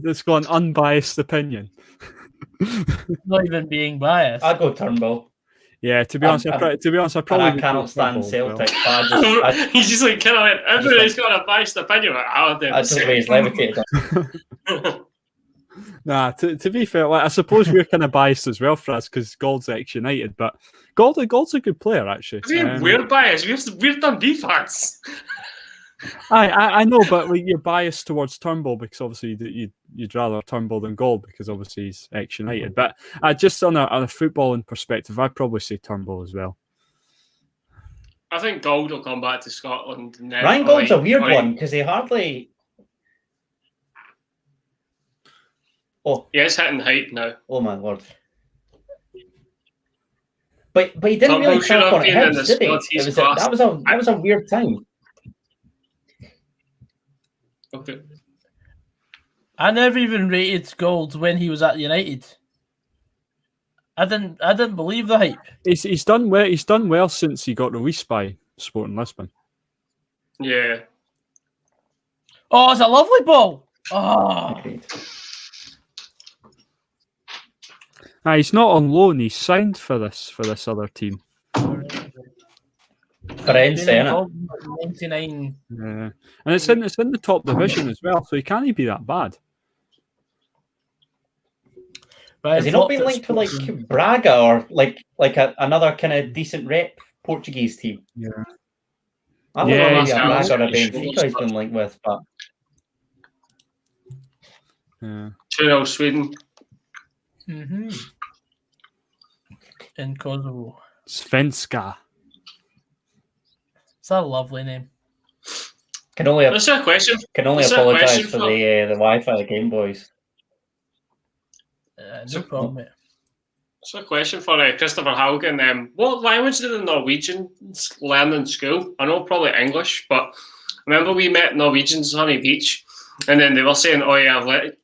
that's got an unbiased opinion? Not even being biased. I'd go Turnbull. Yeah, to be honest, I probably I cannot stand Celtic. He's just like, everybody's got a biased opinion. I just the way he's levitated. Nah, to be fair, I suppose we're kind of biased as well for us because Gold's ex-United, but Gold's a good player actually. We're biased. We've done defense. I know, but you're biased towards Turnbull because obviously you'd rather Turnbull than Gold because obviously he's ex-United. But just on a footballing perspective, I'd probably say Turnbull as well. I think Gold will come back to Scotland. Ryan Gold's a weird one because he hardly. Oh, yeah, it's hitting height now. Oh my lord! But he didn't really track on it, did he? That was a weird time. Okay. I never even rated Gold when he was at United. I didn't believe the hype. He's done well. He's done well since he got released by Sporting Lisbon. Yeah. Oh, it's a lovely ball. Oh, Agreed. He's not on loan. He's signed for this other team. Friends, been innit? involved in like 99. Yeah, and it's in the top division as well, so he can't be that bad. Has he not been linked to like Braga or like another kind of decent rep Portuguese team? Yeah. I don't know, maybe a Braga or a Benfica he's been linked with, but Yeah. 2-0 Sweden. Mm-hmm. In Kosovo. Svenska. It's a lovely name. can only That's a question. can only Is there a apologise question for for- the Wi-Fi Game Boys. No problem, mate. So a question for Christopher Haugen. What language did the Norwegians learn in school? I know probably English, but remember we met Norwegians on Honey Beach, and then they were saying, "Oh yeah,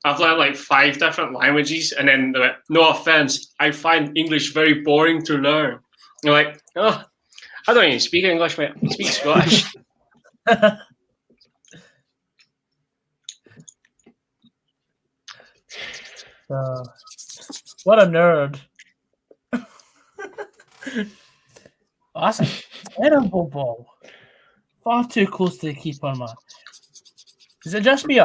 I've learned like 5 different languages," and then they went, "No offense, I find English very boring to learn." You're like, "Oh, I don't even speak English, mate. I speak Scottish." What a nerd. Oh, that's a terrible ball. Far too close to the keeper, man. Is it just me?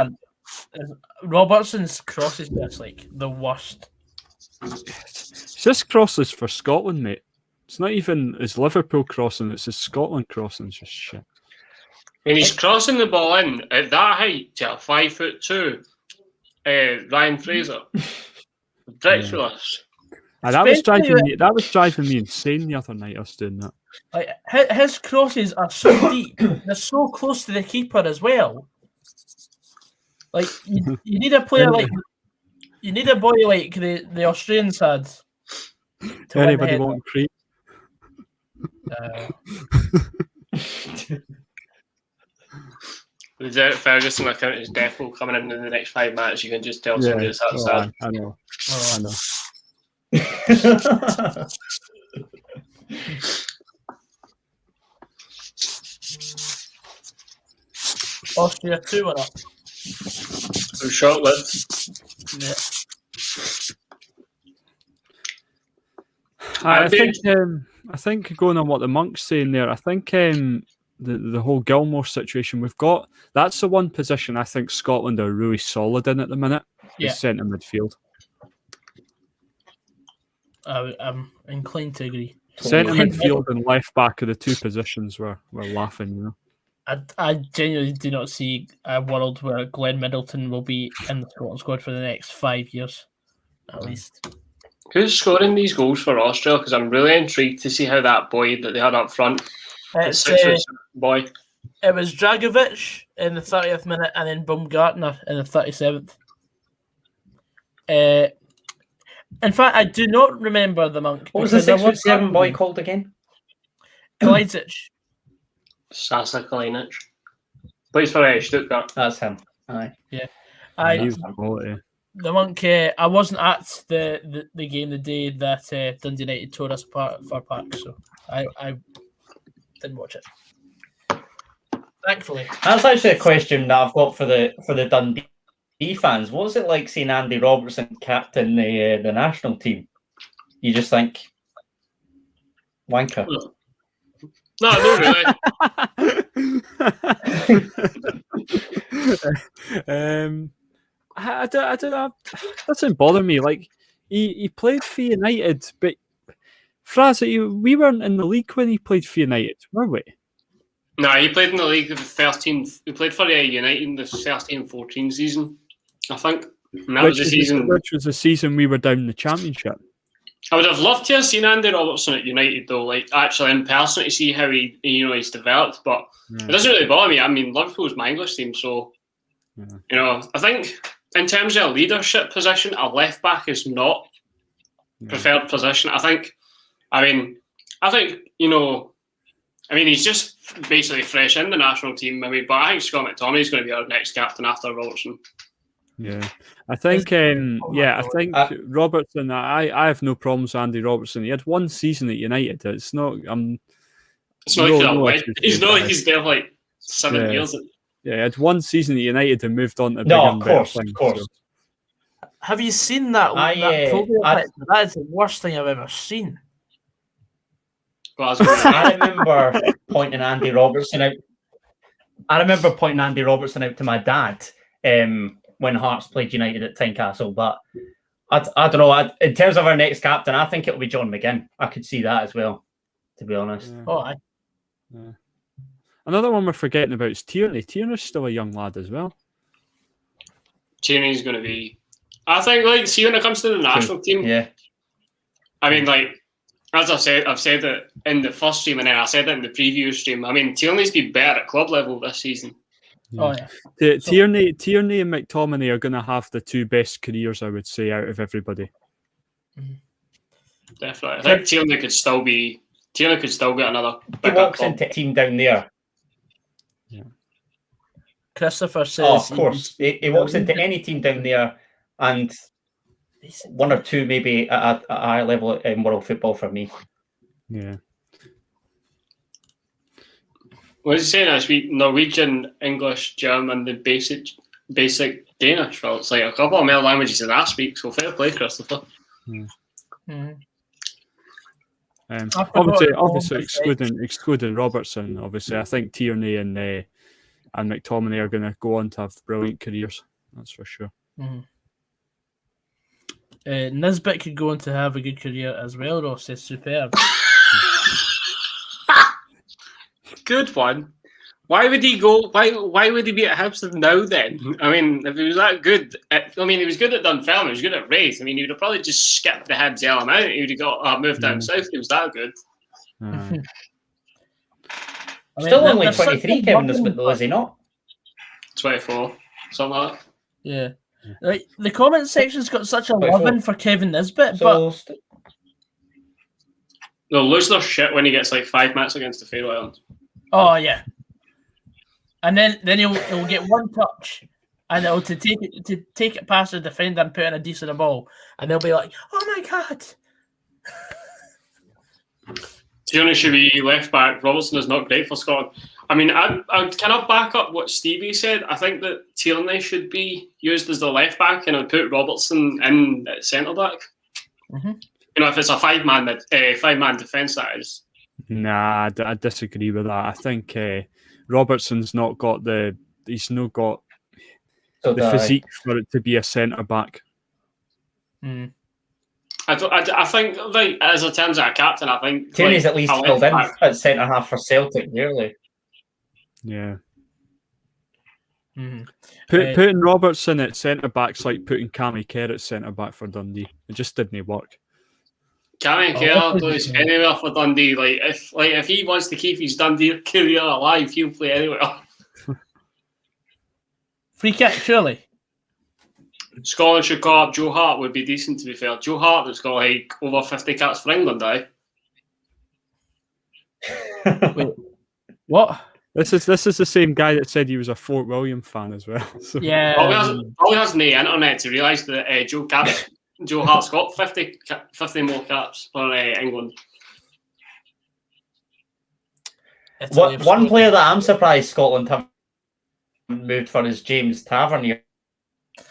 Robertson's cross is just like the worst. It's just crosses for Scotland, mate. It's not even his Liverpool crossing, it's his Scotland crossing. It's just shit. And he's crossing the ball in at that height to a 5'2" Ryan Fraser. Ridiculous. And that was driving me insane the other night. I was doing that. Like his crosses are so deep, they're so close to the keeper as well. Like you need a player like you need a boy like the Australians had. To Anybody want creep? Derek Ferguson account is definitely coming in the next 5 minutes. You can just tell somebody that's that sad. I know. I know. Austria 2-1 up. So short-lived. Yeah. I think going on what the Monk's saying there, I think the whole Gilmore situation we've got, that's the one position I think Scotland are really solid in at the minute. Yeah. Is centre midfield. I'm inclined to agree. Centre midfield and left back are the 2 positions we're laughing, you know. I genuinely do not see a world where Glenn Middleton will be in the Scotland squad for the next 5 years, at least. Who's scoring these goals for Austria? Because I'm really intrigued to see how that boy that they had up front, the It's, 6'7" boy. It was Dragovic in the 30th minute and then Baumgartner in the 37th. In fact, I do not remember the Monk. What was the 6'7" boy called again? Kalijic. Sasa Kalinic. Plays for Stuttgart. That's him. Aye. Yeah. He's quality. The Monk, I wasn't at the game the day that Dundee United tore us apart for Park, so I didn't watch it. Thankfully. That's actually a question that I've got for the Dundee fans. What's it like seeing Andy Robertson captain the national team? You just think wanker. No, really. I don't know. That doesn't bother me. Like he played for United, but Fraz, we weren't in the league when he played for United, were we? No, he played in the league the 13th. He played for United in the 13-14 season, I think. And that was the season. Which was the season we were down in the Championship. I would have loved to have seen Andy Robertson at United, though, like actually in person to see how he's developed. But it doesn't really bother me. I mean, Liverpool's my English team, so I think in terms of a leadership position, a left back is not preferred position. I think he's just basically fresh in the national team. But I think Scott McTominay is going to be our next captain after Robertson. Yeah, I think. Robertson. I have no problems with Andy Robertson. He had 1 season at United. It's not. It's not like he's there like 7 years. Yeah, he had one season at United and moved on to bigger No, and of better course, things. of course. So. Have you seen that profile picture? That is the worst thing I've ever seen. I remember pointing Andy Robertson out. To my dad when Hearts played United at Tynecastle. But I don't know. In terms of our next captain, I think it'll be John McGinn. I could see that as well, to be honest. Yeah. Oh, aye. Yeah. Another one we're forgetting about is Tierney. Tierney's still a young lad as well. Tierney's going to be... I think, like, see, when it comes to the national team... Yeah. I mean, like, as I've said it in the first stream and then I said it in the preview stream. I mean, Tierney's been better at club level this season. Yeah. Oh, yeah. Tierney and McTominay are going to have the two best careers, I would say, out of everybody. Definitely. I think Tierney could still get another He big walks club. into a team down there. Yeah. Christopher says... Oh, of course. He walks into any team down there and one or two maybe at a high level in world football for me. Yeah. What is he saying this week? Norwegian, English, German, the basic Danish. Well, it's like a couple of more languages that I speak, so fair play, Christopher. Obviously excluding Robertson, obviously, I think Tierney and McTominay are going to go on to have brilliant careers. That's for sure. Nisbet could go on to have a good career as well. Ross says superb. Good one. Why would he go? Why would he be at Hibs now then? I mean, if he was that good, he was good at Dunfermline, he was good at Wraith. I mean, he would have probably just skipped the Hibs element. He would have got moved down south. He was that good. Still only 23, Kevin Nisbet, though, is he not? 24, something like that. Yeah. Like, the comment section's got such a loving for Kevin Nisbet, but they'll lose their shit when he gets like 5 minutes against the Faroe Islands. Oh yeah, and then he'll get one touch, and it'll to take it past the defender and put in a decent ball, and they'll be like, "Oh my god!" Tierney should be left back. Robertson is not great for Scotland. I mean, I kind of back up what Stevie said. I think that Tierney should be used as the left back, and I'd put Robertson in at centre back. You know, if it's a five-man defence, that is. Nah, I disagree with that. I think Robertson's not got the physique for it to be a centre back. I think, like, as a terms of a captain, I think Tierney's at least filled in at centre half for Celtic nearly. Yeah. Putting Robertson at centre back's like putting Cammy Kerr at centre back for Dundee. It just didn't work. Cammy Kerr plays anywhere for Dundee. If he wants to keep his Dundee career alive, he'll play anywhere. Free kick, surely. Scotland should call up Joe Hart. Would be decent, to be fair. Joe Hart has got like over 50 caps for England, Wait, what? This is the same guy that said he was a Fort William fan as well. So. Yeah. Probably has no internet to realise that Joe Hart's got 50 more caps for England. One player that I'm surprised Scotland have moved for is James Tavernier.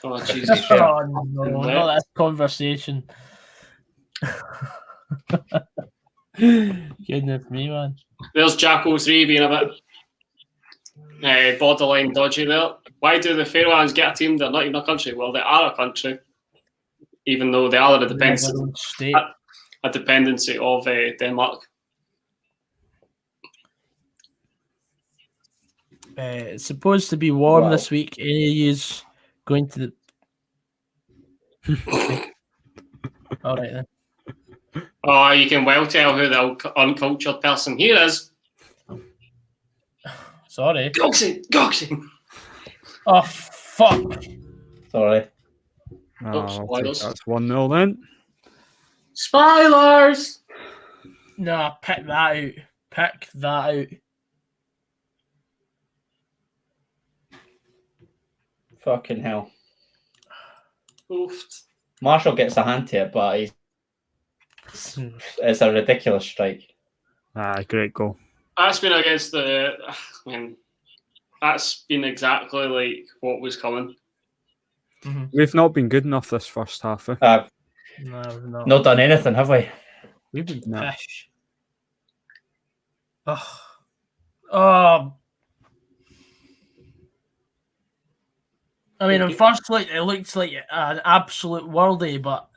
Oh, Jesus. Oh, no, not that conversation. Goodness me, man. There's Jacko 3 being a bit borderline dodgy there. Why do the Faroe Islands get a team? They're not even a country. Well, they are a country, even though they are a dependency of Denmark. It's supposed to be warm this week. AU's going to the... All right, then. Oh, you can well tell who the uncultured person here is. Sorry. Goggsysaan. Oh, fuck. Sorry. That's 1-0 then. Spoilers! Nah, pick that out. Fucking hell. Oof. Marshall gets a hand to it, but it's a ridiculous strike. Great goal. That's been against the... that's been exactly like what was coming. We've not been good enough this first half. No, we've not. Not done anything, have we? We've been No. pish. Oh. I mean, at first, like it looked like an absolute worldie, but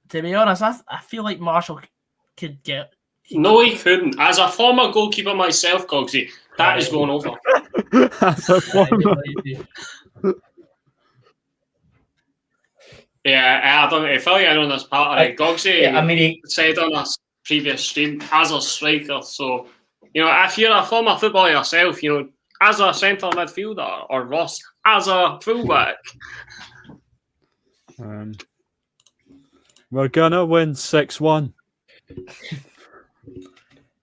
to be honest, I feel like Marshall could get. No, he couldn't. As a former goalkeeper myself, Goggsy, that is going over. As a former- Yeah, I don't know. Fill you in on this part. Goggsy he said on a previous stream, as a striker. So, if you're a former footballer yourself, as a centre midfielder, or Ross, as a fullback. We're gonna win 6-1.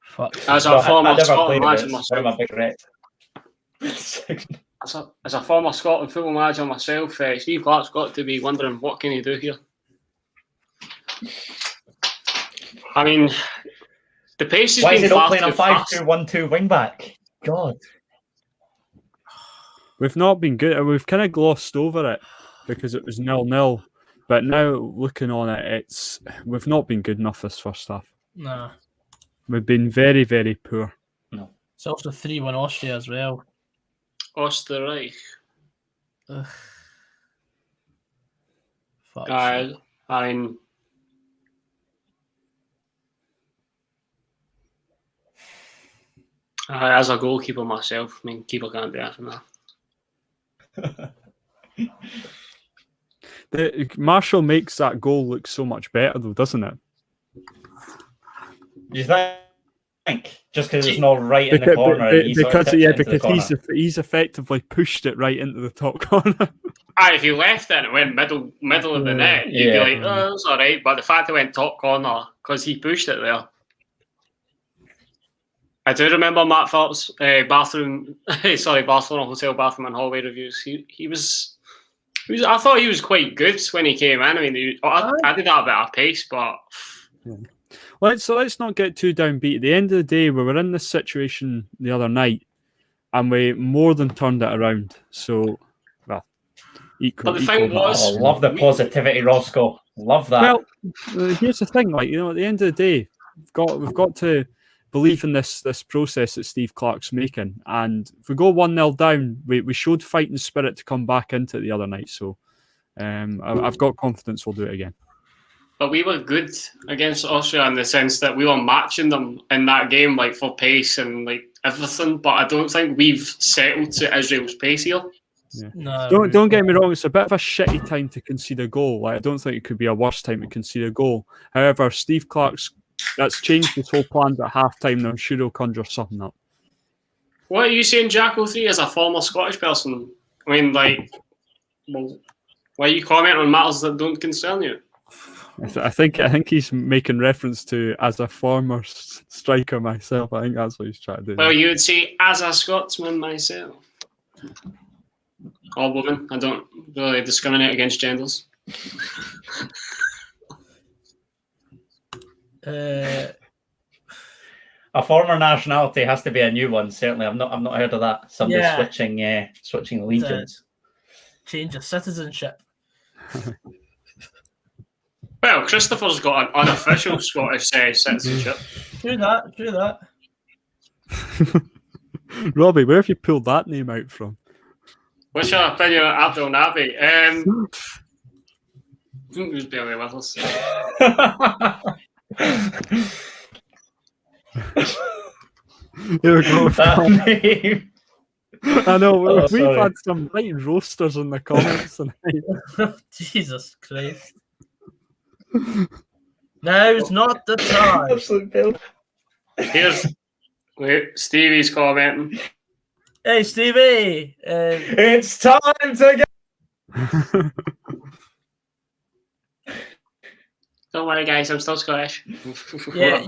Fuck. As a former Scotland manager myself. As a former Scotland football manager myself, Steve Clark's got to be wondering what can he do here. I mean, the pace has Why been is he not far playing a too fast. 5-2-1-2 wing back? God. We've not been good. We've kind of glossed over it because it was 0-0. But now looking on it, we've not been good enough this first half. Nah. We've been very, very poor. No. It's also 3-1 Austria as well. Österreich. Ugh. Fuck. I mean, as a goalkeeper myself, keeper can't do anything there. Marshall makes that goal look so much better, though, doesn't it? Do you think? Just because it's not right in the corner. Because he's effectively pushed it right into the top corner. If he left it and it went middle of the net, you'd be like, oh, that's all right. But the fact it went top corner, because he pushed it there. I do remember Matt Phillips' Barcelona Hotel bathroom and hallway reviews. He was. I thought he was quite good when he came in. I mean, I did have a bit of pace, but. Yeah. Let's not get too downbeat. At the end of the day, we were in this situation the other night, and we more than turned it around. So, well, equal. But the thing was, love the positivity, Rossco. Love that. Well, here's the thing. At the end of the day, we've got to believe in this process that Steve Clark's making. And if we go 1-0 down, we showed fighting spirit to come back into it the other night. So, I've got confidence we'll do it again. But we were good against Austria in the sense that we were matching them in that game, like for pace and like everything. But I don't think we've settled to Israel's pace here. Yeah. No, Don't get me wrong. It's a bit of a shitty time to concede a goal. I don't think it could be a worse time to concede a goal. However, Steve Clark's that's changed his whole plans at half time. And I'm sure he'll conjure something up. What are you saying, Jacko 3, as a former Scottish person? I mean, why are you commenting on matters that don't concern you? I think he's making reference to as a former striker myself. I think that's what he's trying to do. Well, you would say as a Scotsman myself. Or woman. I don't really discriminate against genders. A former nationality has to be a new one. Certainly, I've not heard of that. Somebody switching allegiance. Change of citizenship. Well, Christopher's got an unofficial Scottish citizenship. True that. Robbie, where have you pulled that name out from? What's your opinion on Abdel Nabi? Who's barely with us? Here we go. I know, we've sorry. had some right roasters in the comments tonight. Jesus Christ. Now's not the time. Absolute bill. Here's Stevie's commenting. Hey, Stevie. It's time to get. Don't worry, guys. I'm still Scottish. Yeah,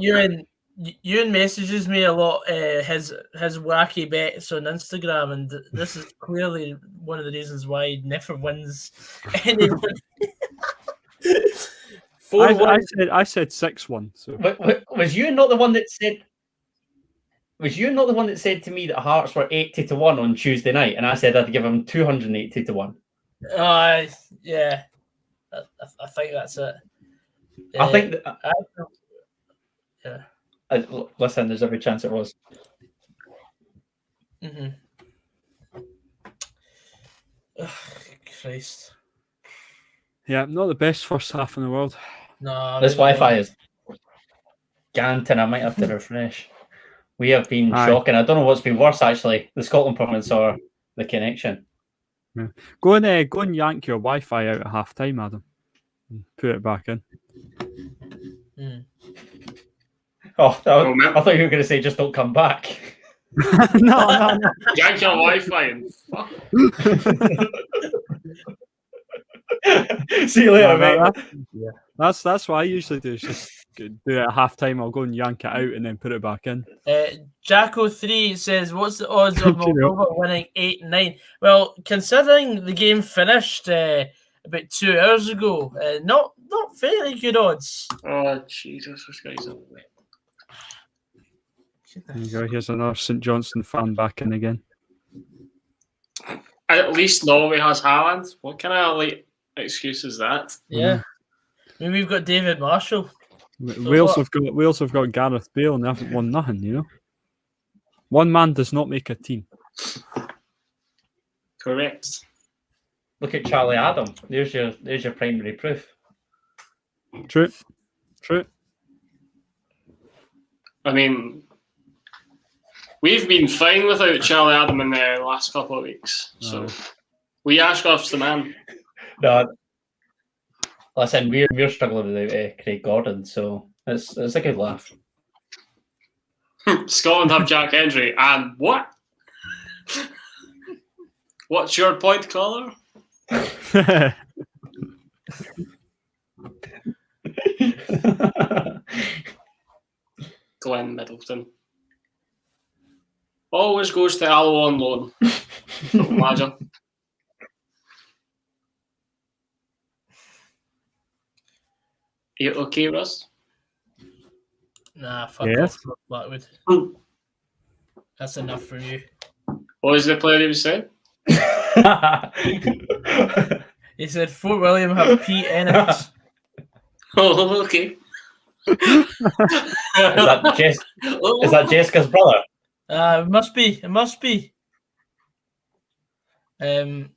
Ewan messages me a lot. His wacky bets on Instagram, and this is clearly one of the reasons why he never wins anyone. I said 6-1. So Was you not the one that said? Was you not the one that said to me that Hearts were 80-1 on Tuesday night, and I said I'd give them 280-1? Yeah. I think that's it. I think that, yeah. Listen, there's every chance it was. Mm-hmm. Christ. Yeah, not the best first half in the world. No, This really Wi-Fi not. is ganting. I might have to refresh. We have been shocking. I don't know what's been worse, actually, the Scotland performance or the connection. Yeah. Go and yank your Wi-Fi out at half time, Adam. And put it back in. Oh, I thought you were going to say just don't come back. No. Yank your Wi-Fi and fuck. See you later, mate. That's what I usually do. Is just do it at half time. I'll go and yank it out and then put it back in. Jacko3 says, "What's the odds of Moldova winning 8-9?" Well, considering the game finished about 2 hours ago, not very good odds. Oh Jesus, this guy's up. There you go. Here's another St Johnstone fan back in again. At least Norway has Haaland. What kind of excuse is that? Yeah, I mean, we've got David Marshall. Wales have got Gareth Bale and they haven't won nothing. You know, one man does not make a team. Correct. Look at Charlie Adam. There's your primary proof. True. I mean, we've been fine without Charlie Adam in the last couple of weeks. So, Lee Ashcroft's the man. No, listen, we're struggling without Craig Gordon, so it's a good laugh. Scotland have Jack Hendry, and what? What's your point, caller? Glenn Middleton. Always goes to Allo on loan. Don't imagine. You okay, Russ? Nah, fuck off, Blackwood. That's enough for you. What was the player you said? He said Fort William have P enemies. Oh, okay. Is that Jessica's brother? It must be. Do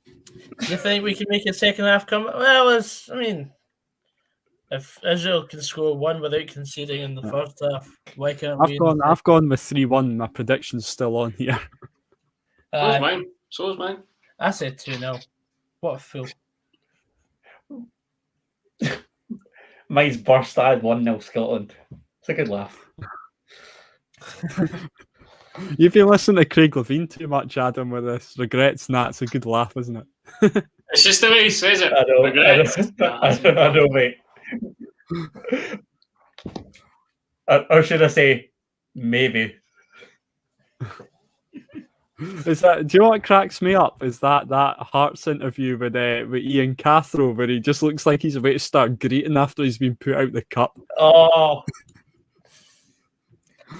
you think we can make a second half comeback? Well, if Israel can score one without conceding in the first half, why can't we? I've gone with 3-1. My prediction's still on here. So is mine. I said 2-0. What a fool. Mine's burst. I had 1-0 Scotland. It's a good laugh. You've been listening to Craig Levine too much, Adam, with this. Regrets, and that's a good laugh, isn't it? It's just the way he says it. I know, Regrets. I know, mate. Or should I say, maybe? Do you know what cracks me up? Is that Hearts interview with Ian Cathro, where he just looks like he's about to start greeting after he's been put out the cup. Oh,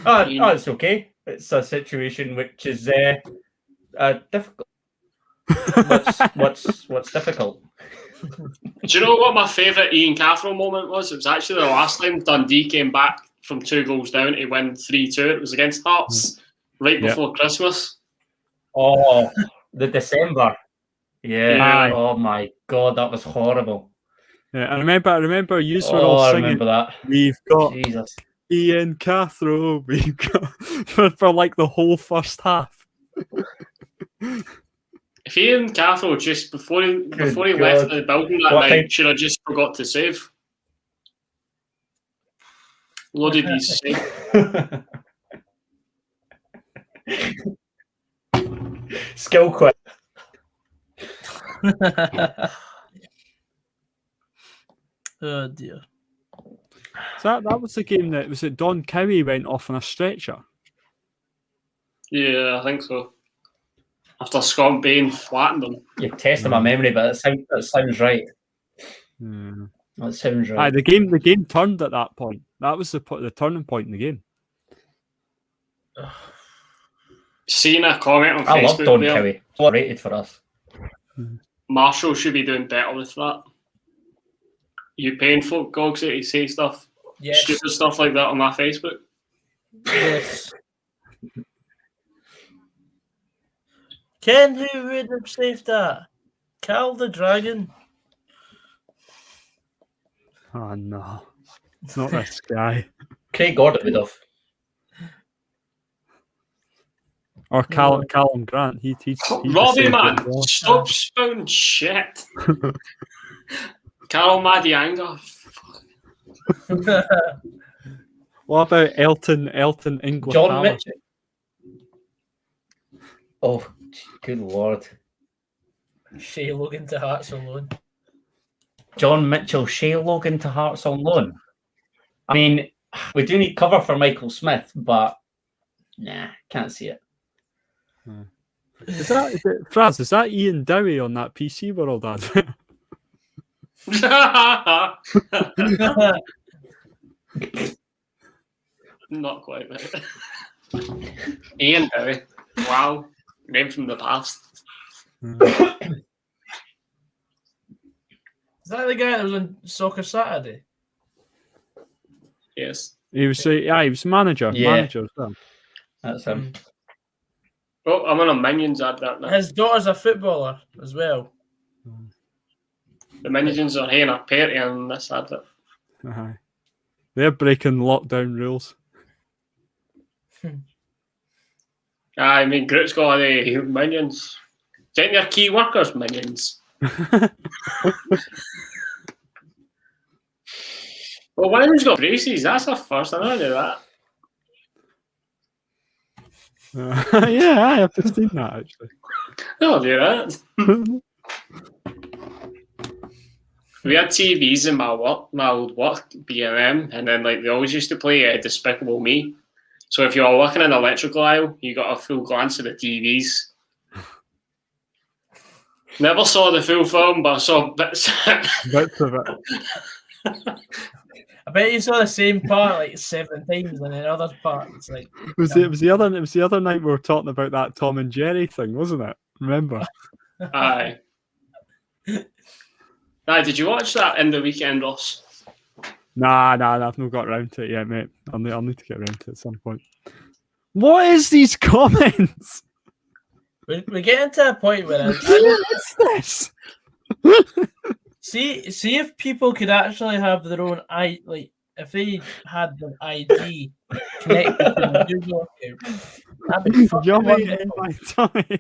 it's okay. It's a situation which is difficult. What's difficult? Do you know what my favourite Ian Cathro moment was? It was actually the last time Dundee came back from 2 goals down to win 3-2. It was against Hearts right before Christmas. Oh, the December. Yeah. Oh my God, that was horrible. Yeah, I remember you were all singing. I remember that. We've got Jesus. Ian Cathro. We've got for like the whole first half. If Ian Cathro just before he left the building that night should have just forgot to save. Loaded his save. Skill quit. Oh dear. So that was the game that was it. Don Cowie went off on a stretcher. Yeah, I think so. After Scott Bain flattened him. You're testing my memory, but that sounds right. That sounds right. The game turned at that point. That was the turning point in the game. Seeing a comment on I love Facebook Don there, Cowie. It's rated for us. Marshall should be doing better with that. You paying folk gogs to say stuff, Yes. stupid stuff like that on my Facebook? Yes. Ken, who would have saved that? Cal the Dragon. Oh no, it's not this guy. Craig Gordon would have. Or Callum Grant. He's Robbie, man, stop spouting shit. Carol Madianga. What about Elton Inglis? John Mitchell. Oh, good lord. Shea Logan to Hearts on loan. John Mitchell, Shea Logan to Hearts on loan. I mean, we do need cover for Michael Smith, but nah, can't see it. Is it Fraz? Is that Ian Dowie on that PC World advert? Not quite, mate. Ian Dowie. Wow. Name from the past. Is that the guy that was on Soccer Saturday? Yes. He was manager. Yeah. Manager as well. That's him. Oh, I'm on a Minions advert now. His daughter's a footballer as well. The Minions are having a party on this advert. Aye. They're breaking lockdown rules. I mean, Groot's got the Minions. Getting your key workers, Minions. Well, one of them's got braces. That's a first. I don't know that. Yeah, I have seen that actually. I'll do that. We had TVs in my old work, B&M, and then like they always used to play Despicable Me. So if you were working in the electrical aisle, you got a full glance at the TVs. Never saw the full film, but I saw bits. Bits of it. I bet you saw the same part like 7 times, and then other parts like. It was the other night we were talking about that Tom and Jerry thing, wasn't it? Remember? Aye. Aye, did you watch that in the weekend, Ross? Nah, I've not got around to it yet, mate. I'll need to get around to it at some point. What is these comments? We're getting to a point where What is this? see if people could actually have their own if they had their ID connected to the Google account, that'd be fucking Yummy in wonderful. my tummy.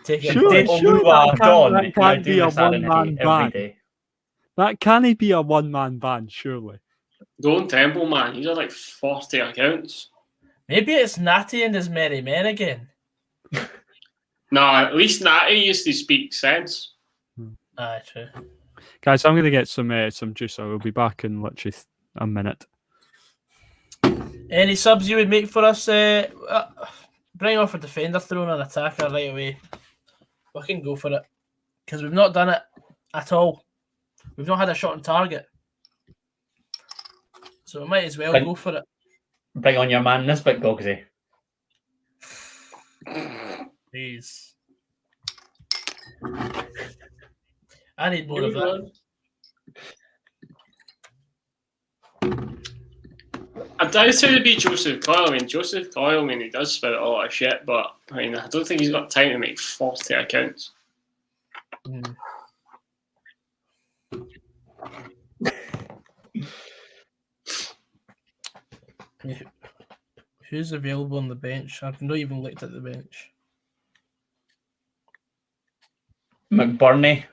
Take it. Sure, that can't be a one-man band. day. That can't be a one-man band, surely. Golden Temple, man. These are like 40 accounts. Maybe it's Natty and his merry men again. Nah, at least Natty used to speak sense. Aye, true. Guys, I'm going to get some juice. I will be back in literally a minute. Any subs you would make for us? Bring off a defender, throw in an attacker right away. We can go for it. Because we've not done it at all. We've not had a shot on target. So we might as well go for it. Bring on your man Nisbet, Gogsy. Please. I need more of that. I doubt it would be Joseph Coyle. I mean, Joseph Coyle, he does spout a lot of shit, but I mean, I don't think he's got time to make 40 accounts. Mm. Who's available on the bench? I've not even looked at the bench. McBurney.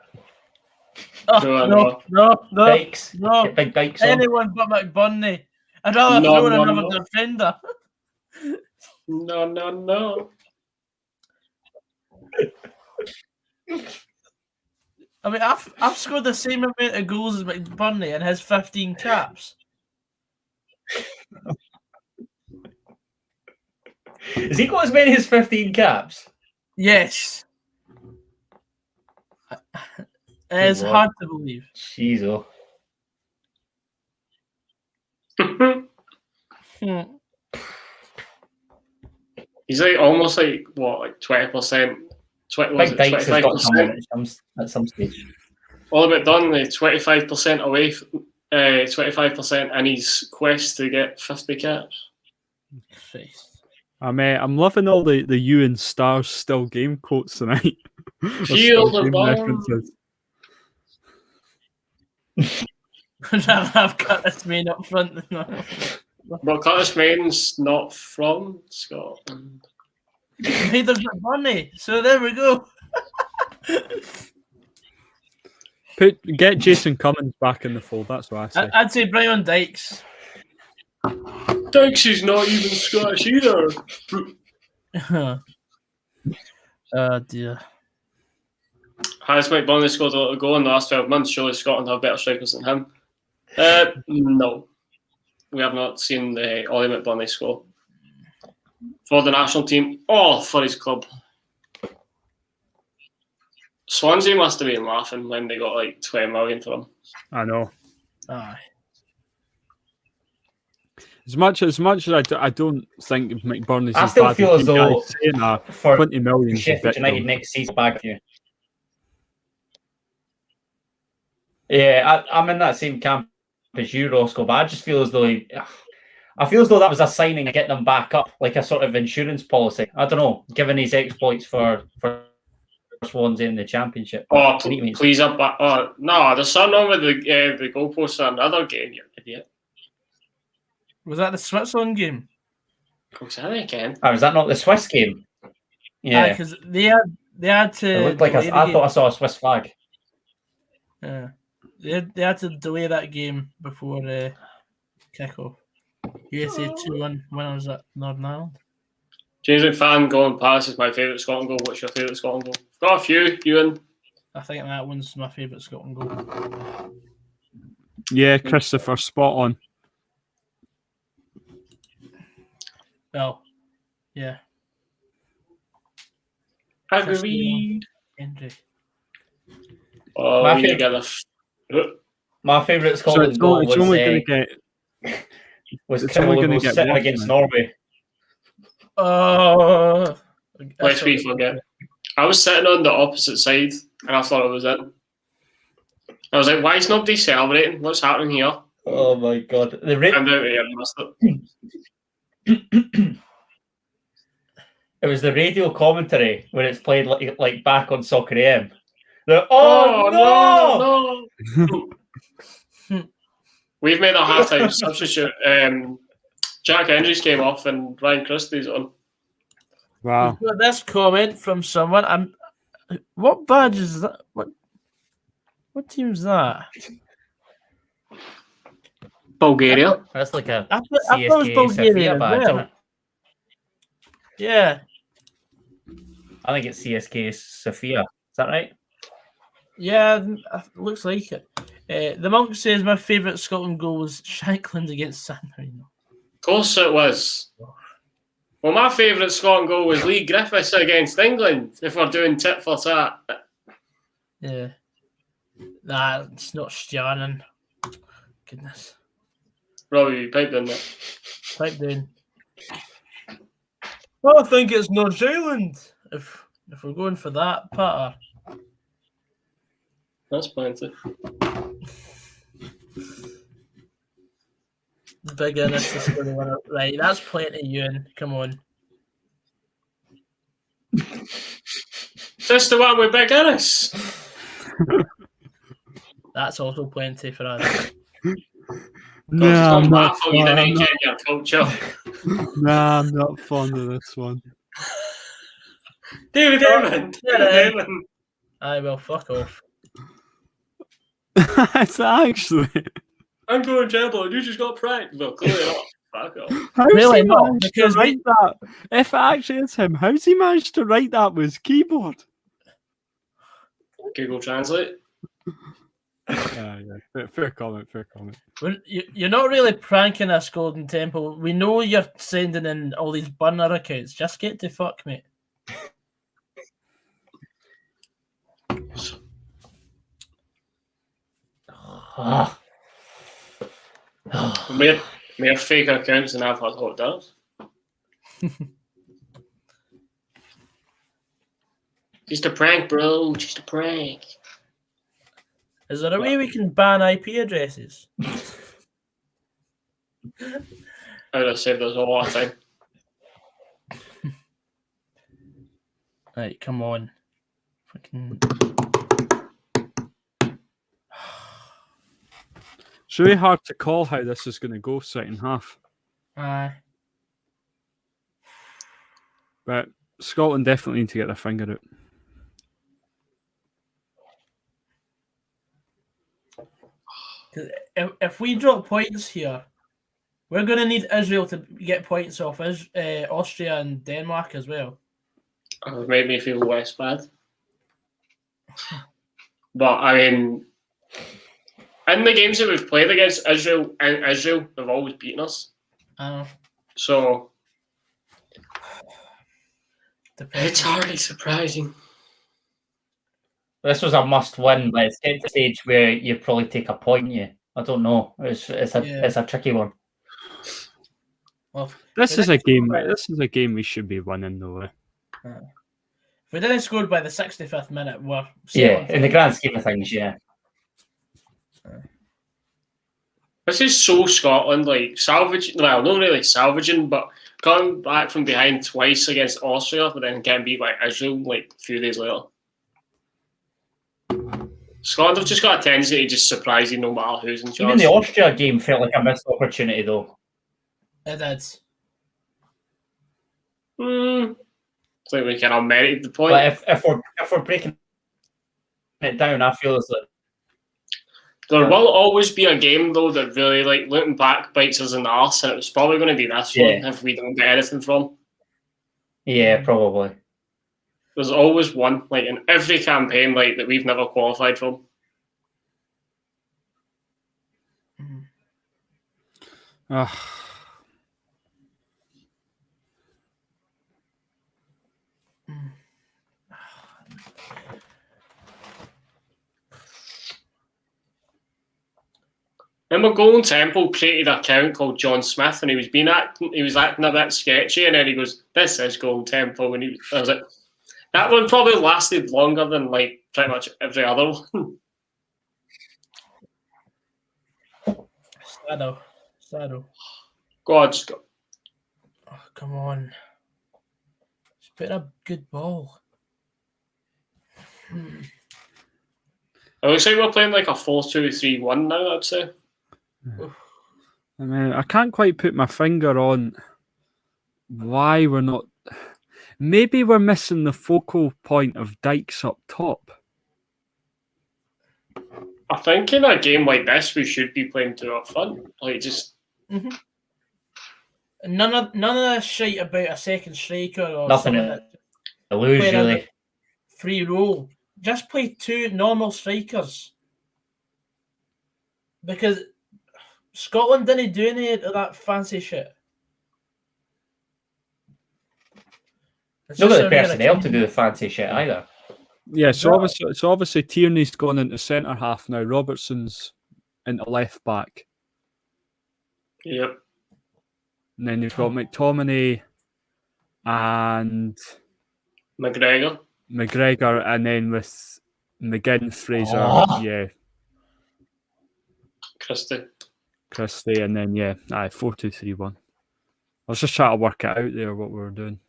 Oh, no. Dykes. No. Get big Dykes on. Anyone but McBurney. I'd rather throw in another defender. No. I mean, I've scored the same amount of goals as McBurney and has 15 caps. Has he got as many as 15 caps? Yes. It's hard to believe. Jeez, oh. He's like almost like what, like 20%. Big Dykes has got to come on at some stage. All about done. 25% away, 25% in his quest to get 50 caps. Christ. I'm loving all the Ewan Stars still game quotes tonight. Feel the ball. I'd rather have Curtis Main up front than that. But Curtis Main's not from Scotland. Neither's McBurney, so there we go. Get Jason Cummins back in the fold. That's what I say. I'd say Brian Dykes. Dykes is not even Scottish either. Oh dear. Has McBurney scored a lot of goal in the last 12 months? Surely Scotland have better strikers than him. No. We have not seen Ollie McBurney score. For the national team or for his club. Swansea must have been laughing when they got like 20 million for him. I know. Aye. As much as I don't think McBurney's. I still feel as though for 20 million Sheffield United next season back here. Yeah, I'm in that same camp as you, Rossco, but I just feel as though that was a signing to get them back up, like a sort of insurance policy. I don't know, given his exploits for Swansea in the Championship. Oh, please up! No, there's something wrong with the goalposts on another game, you idiot. Was that the Switzerland game? Was that not the Swiss game? Yeah, because they had to. It looked like I thought I saw a Swiss flag. Yeah, they had to delay that game before kickoff. USA 2-1 winners at Northern Ireland. James McFadden going past is my favourite Scotland goal. What's your favourite Scotland goal? Got a few, Ewan. I think that one's my favourite Scotland goal. Yeah, Christopher, spot on. Well, yeah. Agreed. Henry. Oh, my favourite Scotland goal was Kimberley sitting against Norway. Oh, lest we forget. I was sitting on the opposite side and I thought it was it. I was like, why is nobody celebrating? What's happening here? Oh my god. And I missed it. It was the radio commentary when it's played like back on Soccer AM. No! We've made a half-time substitute. Jack Hendricks came off and Ryan Christie's on. Wow. We've got this comment from someone. What badge is that? What team's that? Bulgaria. That's like a I thought it was Bulgaria badge, isn't it? Yeah. I think it's CSK Sofia. Is that right? Yeah, looks like it. The Monk says my favourite Scotland goal was Shankland against San Marino. Of course it was. Well, my favourite Scotland goal was Lee Griffiths against England, if we're doing tit for tat. Yeah. Nah, it's not Stjarnan. Goodness. Robbie, pipe down there. Pipe down. Well, I think it's North Zealand. If we're going for that patter. That's plenty. The big Innis is going to win it. Right, that's plenty, Ewan. Come on. Just the one with Big Innis. That's also plenty for us. Nah, I'm not fond of this one. David Evan. Aye, well, fuck off. It's actually. I'm going gentle, and you just got pranked. Well, clearly not. Fuck off. How's really he not? managed to write that? If it actually is him, how's he managed to write that with his keyboard? Google Translate. Yeah. Fair comment. You're not really pranking us, Golden Temple. We know you're sending in all these burner accounts. Just get to fuck, mate. More fake accounts than I've had hot dollars. Just a prank, bro. Just a prank. Is there a way we can ban IP addresses? I would have saved us a lot of time. Right, come on. Fucking... It's really hard to call how this is going to go second half. Aye. But Scotland definitely need to get their finger out. If we drop points here, we're going to need Israel to get points off Austria and Denmark as well. It made me feel less bad. But, I mean, in the games that we've played against Israel, they've always beaten us. So, it's hardly surprising. This was a must-win, but it's getting to the stage where you probably take a point. Yeah, I don't know. It's a tricky one. Well, This is a game. This is a game we should be winning, though. If we didn't score by the 65th minute, we're in the grand scheme of things, yeah. This is so Scotland, like salvaging. Well, not really salvaging, but coming back from behind twice against Austria, but then getting beat by Israel like a few days later. Scotland have just got a tendency to just surprise you no matter who's in charge. Even the Austria game felt like a missed opportunity, though. It did. It's like we kind of merited the point. But if we're breaking it down, I feel as though there will always be a game though that really, like, looking back, bites us in the arse, and it was probably going to be this one if we don't get anything from. Yeah, probably. There's always one, like in every campaign, like that we've never qualified from. Remember, Golden Temple created an account called John Smith, and he was acting a bit sketchy, and then he goes, "This is Golden Temple," and I was like, that one probably lasted longer than like pretty much every other one. Saddle. God, Scott. Oh, come on. Just put a good ball. It looks like we're playing like a 4-2-3-1 now, I'd say. I mean, I can't quite put my finger on why we're not. Maybe we're missing the focal point of Dykes up top. I think in a game like this, we should be playing two up front. Like, just. None of that shit about a second striker or nothing something. To lose, really. Free roll. Just play two normal strikers. Because Scotland didn't do any of that fancy shit. Not got the personnel to do the fancy shit either. Yeah, so obviously Tierney's gone into centre half now. Robertson's into left back. Yep. And then you've got McTominay and McGregor, and then with McGinn, Fraser, Christie, and then 4-2-3-1. I was just trying to work it out there what we were doing.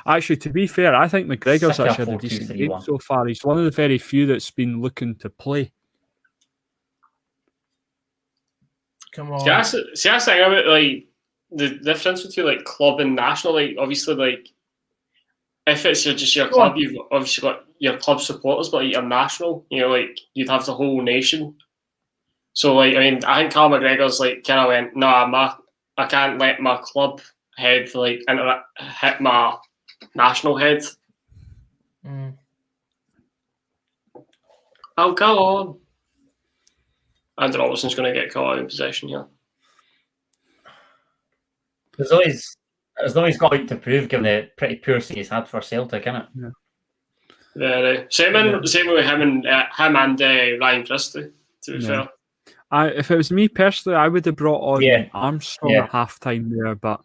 Actually, to be fair, I think McGregor's actually had a decent game so far. He's one of the very few that's been looking to play. Come on. See, that's the thing about like the difference between like club and national. Like, obviously, like if it's just your club, you've obviously got your club supporters, but your national, like you'd have the whole nation. So, like, I mean, I think Carl McGregor's like kind of went, I can't let my club head like hit my national head. Oh, go on. Andrew Robertson's going to get caught out in possession here. There's always got to prove, given the pretty poor season he's had for Celtic, isn't it? Yeah. Same with him and Ryan Christie, to be fair. If it was me personally, I would have brought on Armstrong Yeah. at halftime there, but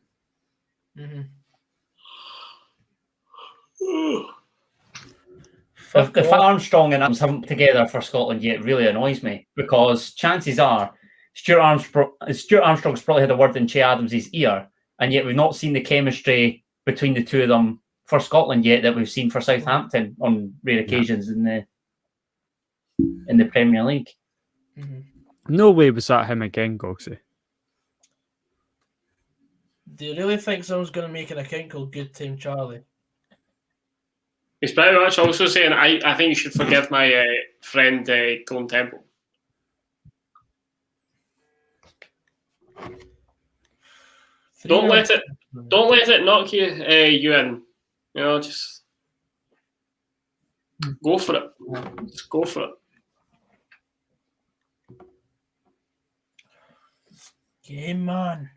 If Armstrong and Adams haven't together for Scotland yet, it really annoys me, because chances are Stuart Armstrong's probably had a word in Che Adams' ear, and yet we've not seen the chemistry between the two of them for Scotland yet that we've seen for Southampton on rare occasions in the Premier League. no way was that him again, Gogsy. Do you really think someone's going to make an account called Good Time Charlie? He's pretty much also saying, I think you should forgive my friend Colin Temple. Don't let it knock you in. You know, just go for it. Just go for it. Game man.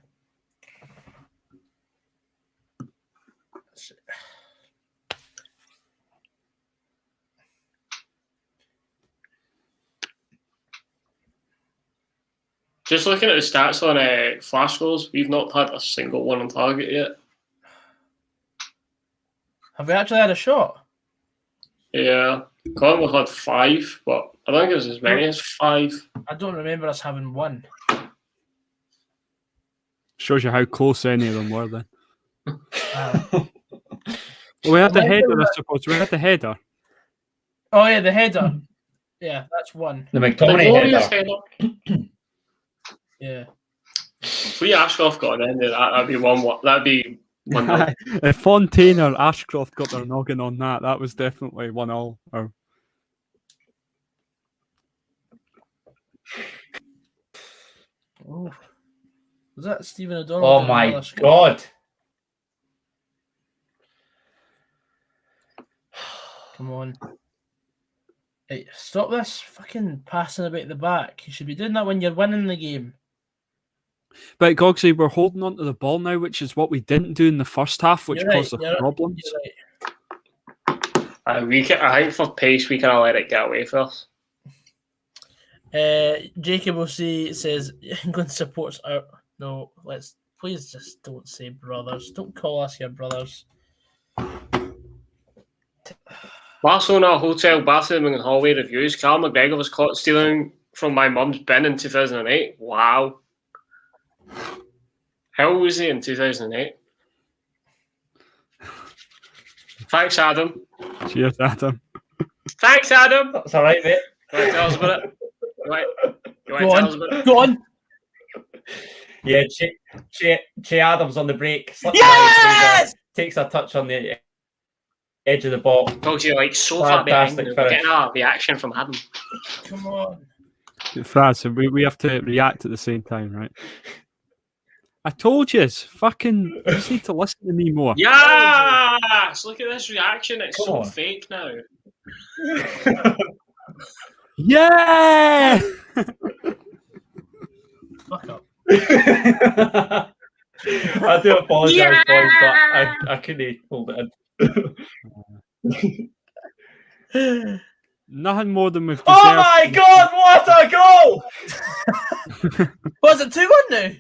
Just looking at the stats on flash goals, we've not had a single one on target yet. Have we actually had a shot? Yeah, Colin have had 5, but I don't think it was as many as 5. I don't remember us having one. Shows you how close any of them were then. We had the header, I suppose. We had the header. Oh, yeah, the header. Yeah, that's one. The McTominay header. Yeah. If we Ashcroft got an end of that, that'd be one. That'd be 1-0. If Fontaine or Ashcroft got their noggin on that was definitely 1-0. Or... Oh, was that Stephen O'Donnell? Oh my God! Come on. Hey, stop this fucking passing about the back. You should be doing that when you're winning the game. But Gogsy, we're holding on to the ball now, which is what we didn't do in the first half, which caused the problems. I think for pace, we can all let it get away for us. Jacob says England supports our... No, please just don't say brothers. Don't call us your brothers. Barcelona Hotel Bathroom and Hallway Reviews. Carl McGregor was caught stealing from my mum's bin in 2008. Wow. How old was he in 2008? Thanks, Adam. Cheers, Adam. Thanks, Adam. That's all right, mate. You want to tell us about it? Go on. Yeah, Che Adams on the break. Yes! Takes a touch on the edge of the ball. Dogs, you're like so far behind. We're getting a reaction from Adam. Come on. Fraz, we have to react at the same time, right? I told you, you just need to listen to me more. Yes! Look at this reaction. It's so fake now. Yeah! Fuck up. I do apologise, boys, but I couldn't hold it in. Nothing more than we've deserved. Oh my God, what a goal! Was it 2-1 now?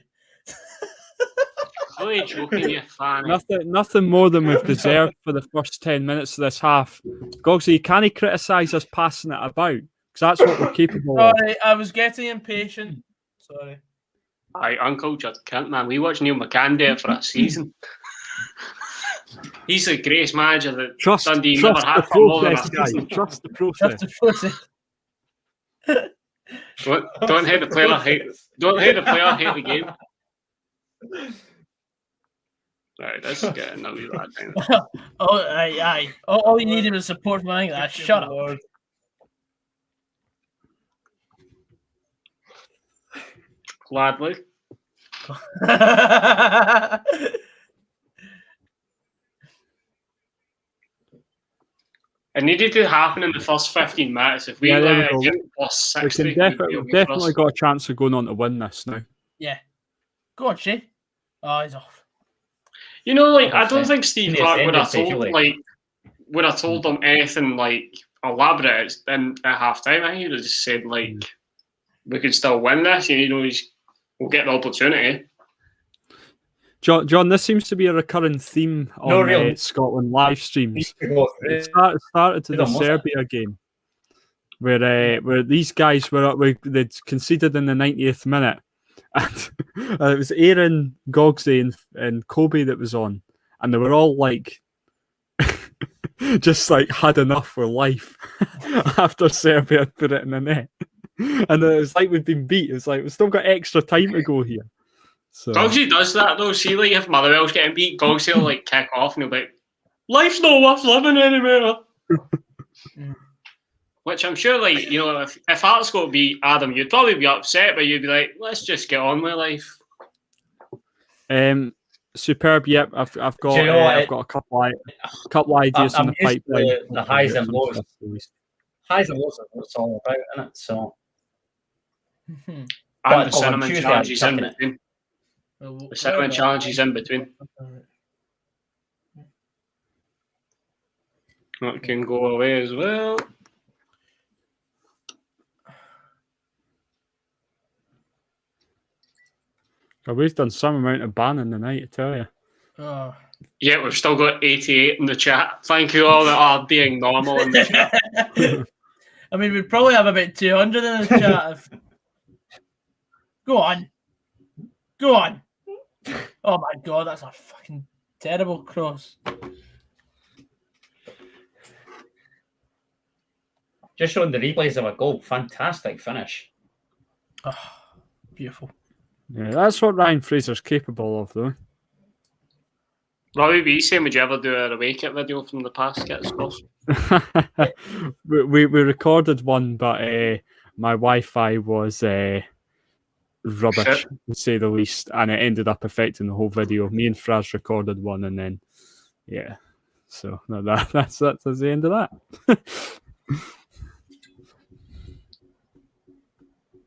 Really joking, you fan. Nothing more than we've deserved for the first 10 minutes of this half. Gogsy, you can't criticise us passing it about, because that's what we're capable of. Sorry, I was getting impatient. Sorry. Aye, Uncle Judd Kent, man. We watched Neil McCann do it for a season. He's the greatest manager that Dundee never had for more than a season. Trust the process. Don't hate the player. Hate the game. Right, this is getting a wee bad thing. Oh, aye. All you needed was support from that. Shut up. Gladly. It needed to happen in the first 15 minutes. If we get plus 60, we've definitely got a chance of going on to win this now. Yeah. Go on, Shay. Oh, he's off. You know, like, I don't think Steve Clarke would have told them anything like elaborate at half time. I think he would have just said like, we could still win this. We'll get the opportunity. John, this seems to be a recurring theme on Scotland live streams. It started to the Serbia game, where these guys they'd conceded in the 90th minute, and it was Aaron, Goggsy, and Coby that was on, and they were all like, just like had enough with life after Serbia had put it in the net, and it was like we'd been beat. It's like we've still got extra time to go here. So Goggsy does that though. See, like if Motherwell's getting beat, Goggsy will like kick off and he'll be like, "Life's not worth living anymore." Which I'm sure, like, if Hearts got beat, Adam, you'd probably be upset, but you'd be like, "Let's just get on with life." Superb. Yep, I've got I've got a couple ideas in the pipeline. The highs and lows. Highs and lows are what it's all about, isn't it? So, and the cinnamon challenge is in between. The cinnamon challenge is in between. That can go away as well. We've done some amount of banning tonight, I tell you. Yeah, we've still got 88 in the chat. Thank you all that are being normal in the chat. I mean, we'd probably have about 200 in the chat. Go on. Oh my God, that's a fucking terrible cross. Just showing the replays of a goal. Fantastic finish. Oh, beautiful. Yeah, that's what Ryan Fraser's capable of, though. Robbie B saying, would you ever do a away kit video from the past kit scores? we recorded one, but my Wi-Fi was rubbish, to say the least, and it ended up affecting the whole video. Me and Fraz recorded one, and then so no, that's the end of that.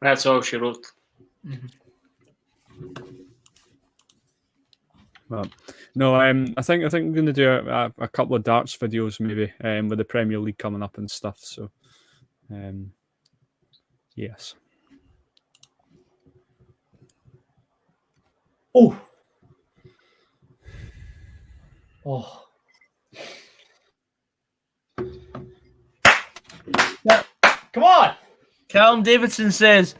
That's all she wrote. Mm-hmm. Well, no, I think I'm going to do a couple of darts videos maybe with the Premier League coming up and stuff. So, yes. Oh. Yeah. Come on. Callum Davidson says,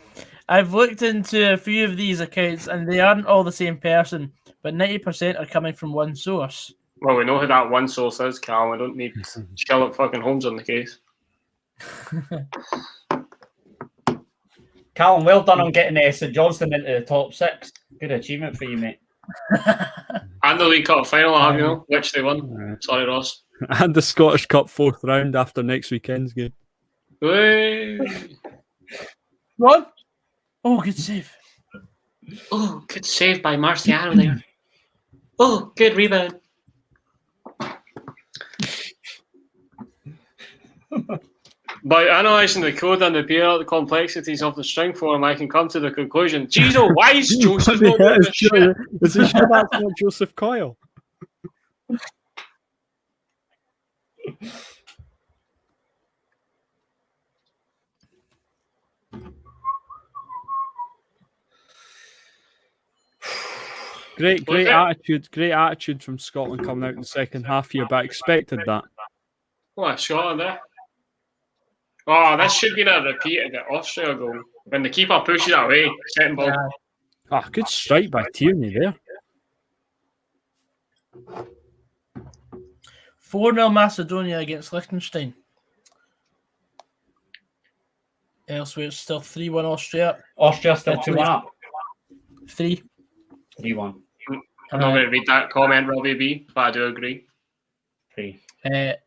I've looked into a few of these accounts and they aren't all the same person, but 90% are coming from one source. Well, we know who that one source is, Cal. We don't need Sherlock fucking Holmes on the case. Callum, well done on getting St Johnstone into the top 6. Good achievement for you, mate. And the League Cup final, which they won. Sorry, Ross. And the Scottish Cup 4th round after next weekend's game. What? Oh, good save. Oh, good save by Marciano there. Oh, good rebound. By analysing the code and the complexities of the string form, I can come to the conclusion. Jeez, why is Joseph not doing this shit? Is he sure that's not Joseph Coyle? Great attitude from Scotland coming out in the second half here, but I expected that. What a shot on there. Oh, this should be a repeat of the Austria goal. When the keeper pushes it away, second ball. Good strike by Tierney there. 4-0 Macedonia against Liechtenstein. Elsewhere, it's still 3-1 Austria. Austria still 2-1 up. 3. 3-1. I'm not going to read that comment, Robbie B, but I do agree. 3.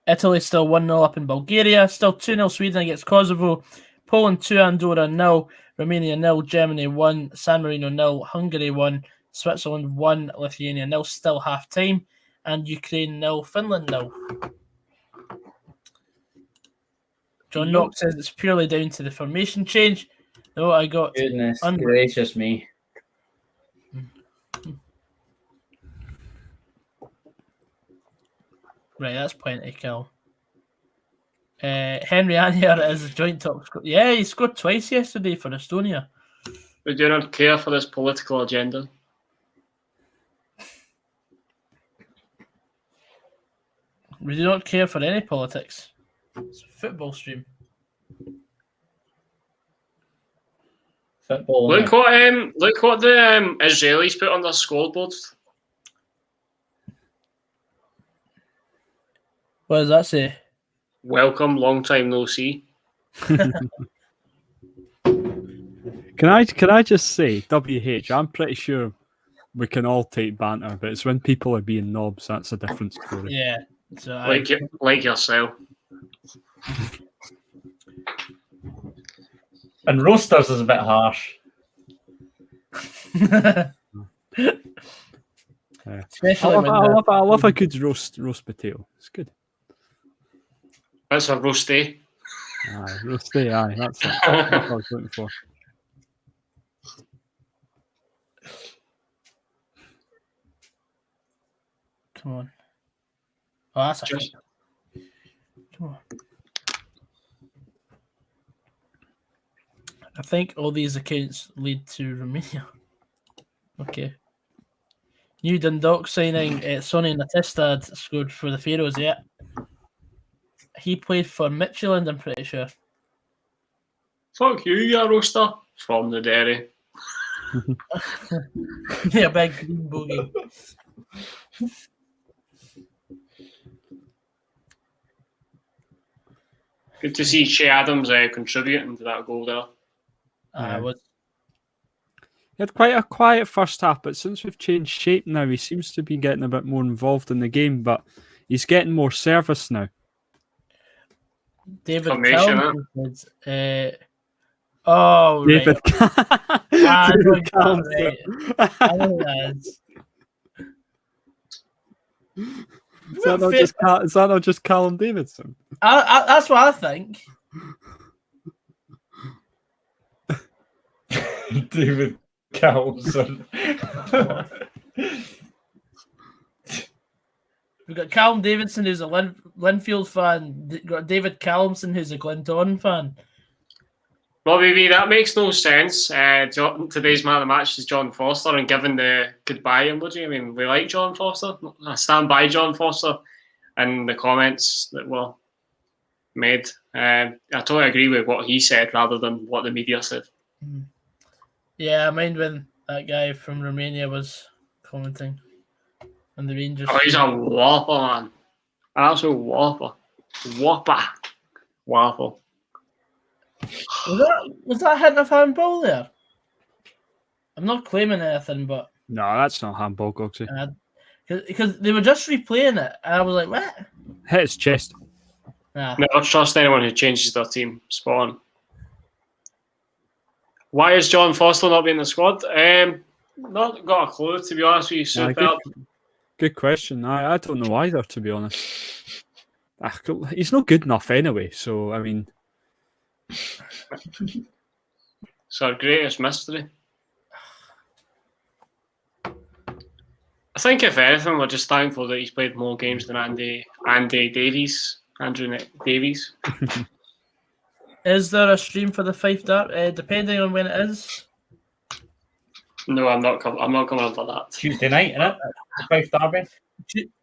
Italy still 1-0 up in Bulgaria. Still 2-0 Sweden against Kosovo. Poland 2, Andorra 0. Romania 0. Germany 1. San Marino 0. Hungary 1. Switzerland 1. Lithuania 0. Still half time. And Ukraine 0. Finland 0. John Knox says it's purely down to the formation change. No, I got... Goodness gracious me. Right, that's plenty, Cal. Henry Anier is a joint top scorer. Yeah, he scored twice yesterday for Estonia. We do not care for this political agenda. We do not care for any politics. It's a football stream. Football. Look what the Israelis put on their scoreboard. What does that say? Welcome, long time no see. Can I just say, WH, I'm pretty sure we can all take banter, but it's when people are being knobs, that's a different story. Yeah. So Like yourself. And roasters is a bit harsh. Especially I love a good roast potato. It's good. That's a roasty. Aye, roasty, aye, that's it. That's what I was looking for. Come on. Oh, that's a Just- Come on. I think all these accounts lead to Romania. Okay. New Dundalk signing Sonny Natistad scored for the Pharaohs, yeah. He played for Midtjylland, I'm pretty sure. Fuck you roaster. From the dairy. Yeah, big green bogey. Good to see Shea Adams contributing to that goal there. I was. He had quite a quiet first half, but since we've changed shape now, he seems to be getting a bit more involved in the game, but he's getting more service now. David Formation, Callum. Oh, David, right. David Callum. I know that is. Is that not just Callum Davidson? That's what I think. David Carlson. We've got Callum Davidson, who's a Linfield fan. We've got David Callumson, who's a Glentoran fan. Robbie V, that makes no sense. Today's man of the match is John Foster, and given the goodbye emoji, I mean, we like John Foster. I stand by John Foster and the comments that were made. I totally agree with what he said rather than what the media said. Yeah, I mind when that guy from Romania was commenting on the Rangers. Oh, he's a whopper, man. An absolute whopper. Whopper. Was that hitting a handball there? I'm not claiming anything, but No, that's not handball, Gogsy. because they were just replaying it, and I was like, "What?" Hit his chest. Nah. Never trust anyone who changes their team. Spot on. Why is John Foster not being in the squad? Not got a clue, to be honest with you. Superb. Good question. I don't know either, to be honest. He's not good enough anyway, so, I mean... It's our greatest mystery. I think, if anything, we're just thankful that he's played more games than Andrew Davies. Is there a stream for the Fife Derby? Depending on when it is. No, I'm not coming on for that. Tuesday night, innit? The Fife Derby.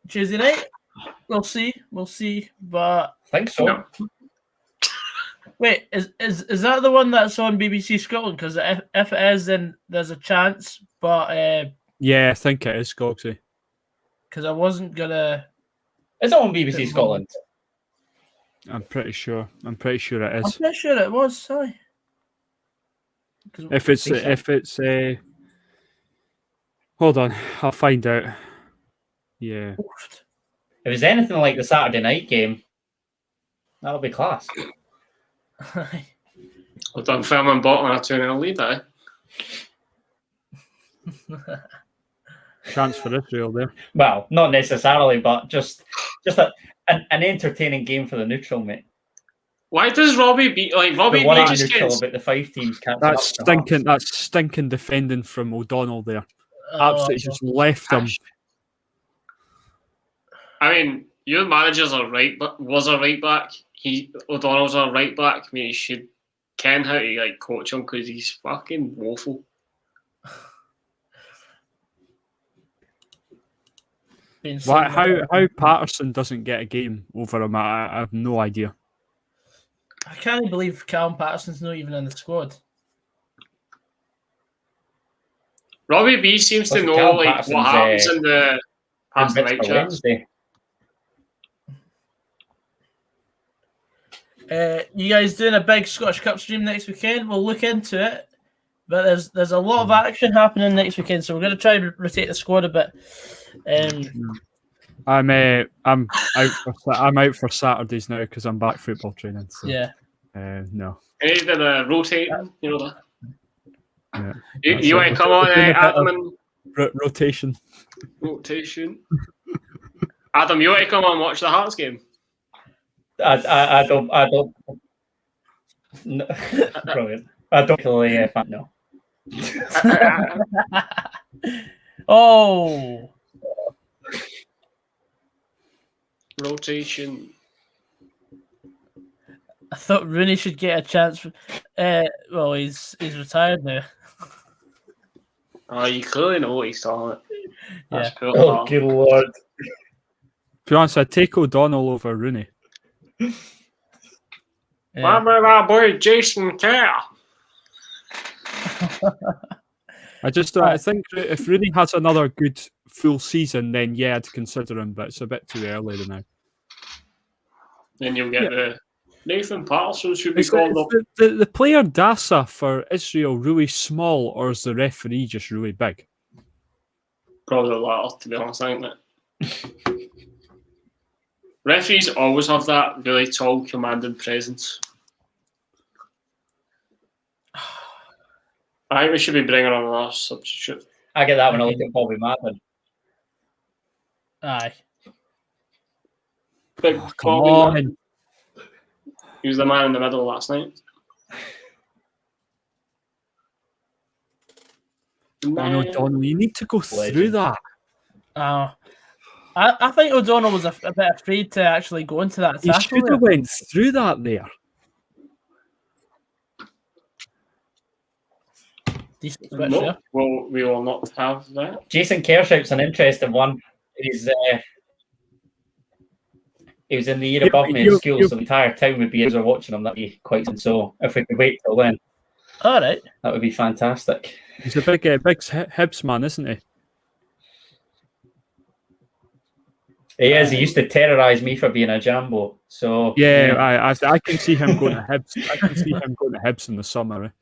Tuesday night. We'll see. But I think so. No. wait, is that the one that's on BBC Scotland? Because if it is, then there's a chance. But Yeah, I think it is, Gogsy. because I wasn't gonna. Is it on BBC Scotland? I'm pretty sure it I'm is. pretty sure it was. Sorry. If it's hold on, I'll find out. Yeah. If it was anything like the Saturday night game, that'll be class. We've done filming bottom on a 2-0 lead, Chance for Israel there. Well, not necessarily, but just an entertaining game for the neutral, mate. Why does Robbie beat Robbie The one B at just neutral gets about the 5 teams catching That's up to stinking. Hearts. That's stinking defending from O'Donnell there. Oh, Absolutely just left him. I mean, your manager's a right back. O'Donnell's our right back. I mean, he should ken how to like coach him because he's fucking woeful. How Patterson doesn't get a game over him, I have no idea. I can't believe Callum Patterson's not even in the squad. Robbie B seems to know like what happens in the past the night chats. You guys doing a big Scottish Cup stream next weekend? We'll look into it, but there's a lot of action happening next weekend, so we're going to try to rotate the squad a bit. I'm out for Saturdays now because I'm back football training. So, yeah. No. Hey, did a rotate, you know that. Yeah. You want to come on, Adam? And... Rotation. Adam, you want to come on and watch the Hearts game? I don't. No. Brilliant. I don't really no. Oh. Rotation. I thought Rooney should get a chance. Well, he's retired now. Oh, you clearly know what he's talking about. Yeah. Cool. Oh, good lord. To be honest, I'd take O'Donnell over Rooney. What about our boy Jason Kerr? I think if Rooney has another good full season, then yeah, I'd consider him, but it's a bit too early now. Then you'll get the Nathan Patterson should be called up. The player Dasa for Israel really small, or is the referee just really big? Probably the latter, to be honest, I think that. Referees always have that really tall, commanding presence. I think we should be bringing on another substitute. I get that when I look at Bobby Madden. Aye. Big Come Coby. on. He was the man in the middle last night. Man, O'Donnell, you need to go through that. I think O'Donnell was a bit afraid to actually go into that He tackle. should have went through that there. Decent switch No, there. well, we will not have that. Jason Kershaw an interesting one. He was in the year above me in school, so the entire town would be as we're watching him. That'd be quite fun. So if we could wait till then, All right, that would be fantastic. He's a big Hibs man, isn't he? He is. He used to terrorise me for being a Jambo. So yeah, I can see him going to Hibs. I can see him going to Hibs in the summer.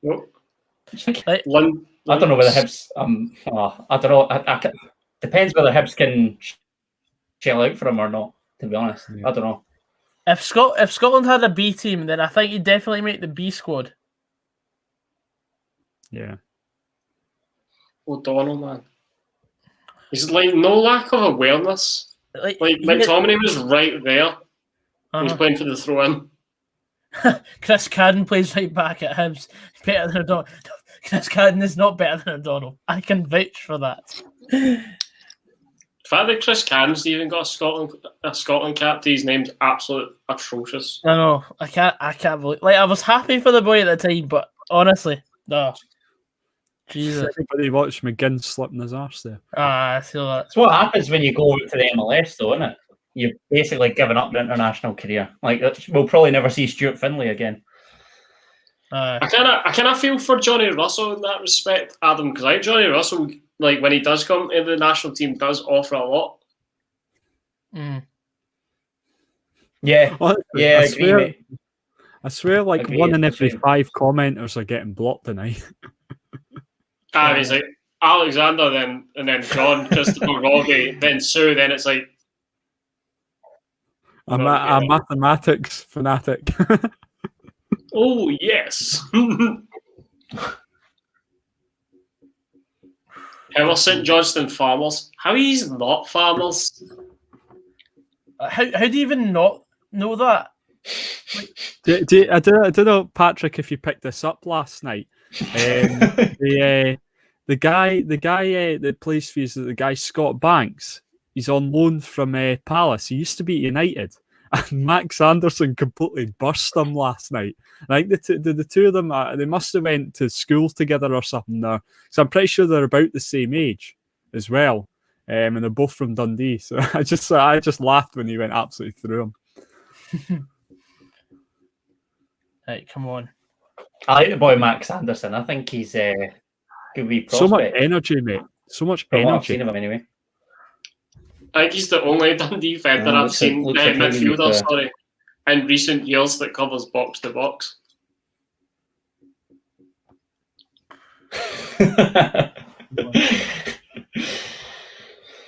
Nope. right. I don't know whether Hibs. I don't know. Depends whether Hibs can shell out for him or not. To be honest, I don't know. If Scotland had a B team, then I think he'd definitely make the B squad. Yeah. O'Donnell, man. He's like no lack of awareness. Like McTominay was right there. He's playing for the throw-in. Chris Cadden plays right back at Hibs. Better than O'Donnell. Chris Cadden is not better than O'Donnell. I can vouch for that. The fact that Chris Cadden's even got a Scotland cap to his name's absolutely atrocious. I know. I can't believe. Like, I was happy for the boy at the time, but honestly, no. Jesus. Everybody watched McGinn slipping his arse there. I feel that. It's what happens when you go to the MLS, though, isn't it? You've basically given up your international career. Like, we'll probably never see Stuart Finlay again. I kind of feel for Johnny Russell in that respect, Adam, because like Johnny Russell, like when he does come into the national team, does offer a lot. Yeah, I agree, mate. I swear, like one in every 5 commenters are getting blocked tonight. He's like Alexander, then and then John, Christopher, Robbie, then Sue. Then it's like a mathematics fanatic. Oh yes. Ever St Johnston Farmers? How he's not Farmers? How do you even not know that? I don't know, Patrick, if you picked this up last night. The guy that plays for you, the guy Scott Banks. He's on loan from Palace. He used to be at United. And Max Anderson completely burst him last night. I think the two of them, they must have went to school together or something there. So I'm pretty sure they're about the same age as well. And they're both from Dundee. So I just laughed when he went absolutely through him. Right, come on. I like the boy Max Anderson. I think he's could be prospect. So much energy, mate. So much From what I've energy. seen of him anyway. I think he's the only Dundee defender I've seen, midfielder, in recent years that covers box to box.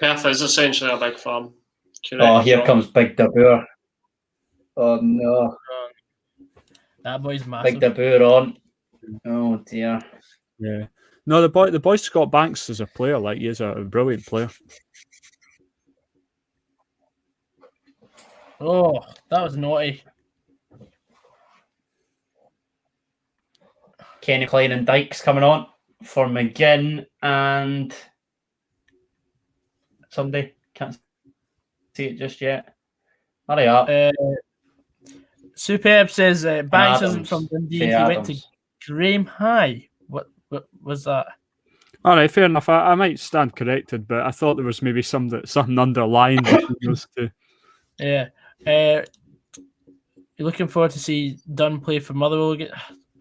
Perth is essentially a big farm. Correct. Here comes Big Dabour. Oh no. That boy's massive. Big Dabour on. Oh dear. Yeah. No, the boy Scott Banks is a player. Like, he is a brilliant player. Oh, that was naughty. Kenny Klein and Dykes coming on for McGinn and somebody. Can't see it just yet. Hurry up. Superb says Banks isn't from Dundee. He Adams. went to Graham High. What was that? All right, fair enough. I might stand corrected, but I thought there was maybe something underlying between those two. Yeah. You're looking forward to see Dunn play for Motherwell again.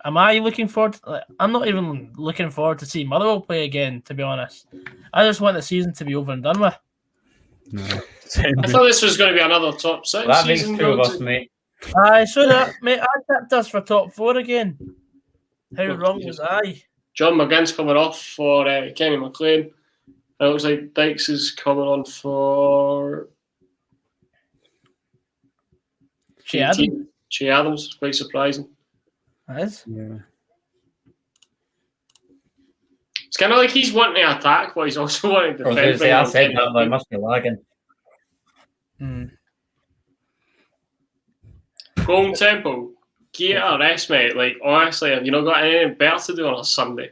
Am I looking forward to, I'm not even looking forward to see Motherwell play again, to be honest. I just want the season to be over and done with. No. I thought this was going to be another top six. Well, that makes season, two of us, mate. Aye, so that, mate, I tipped us for top 4 again. How wrong was I? John McGinn's coming off for Kenny McLean. It looks like Dykes is coming on for Che Adams. Che Adams, quite surprising. That is. Yeah. It's kind of like he's wanting to attack, but he's also wanting to defend. I said that, but I must be lagging. Golden Temple, get a rest, mate. Like, honestly, have you not got anything better to do on a Sunday?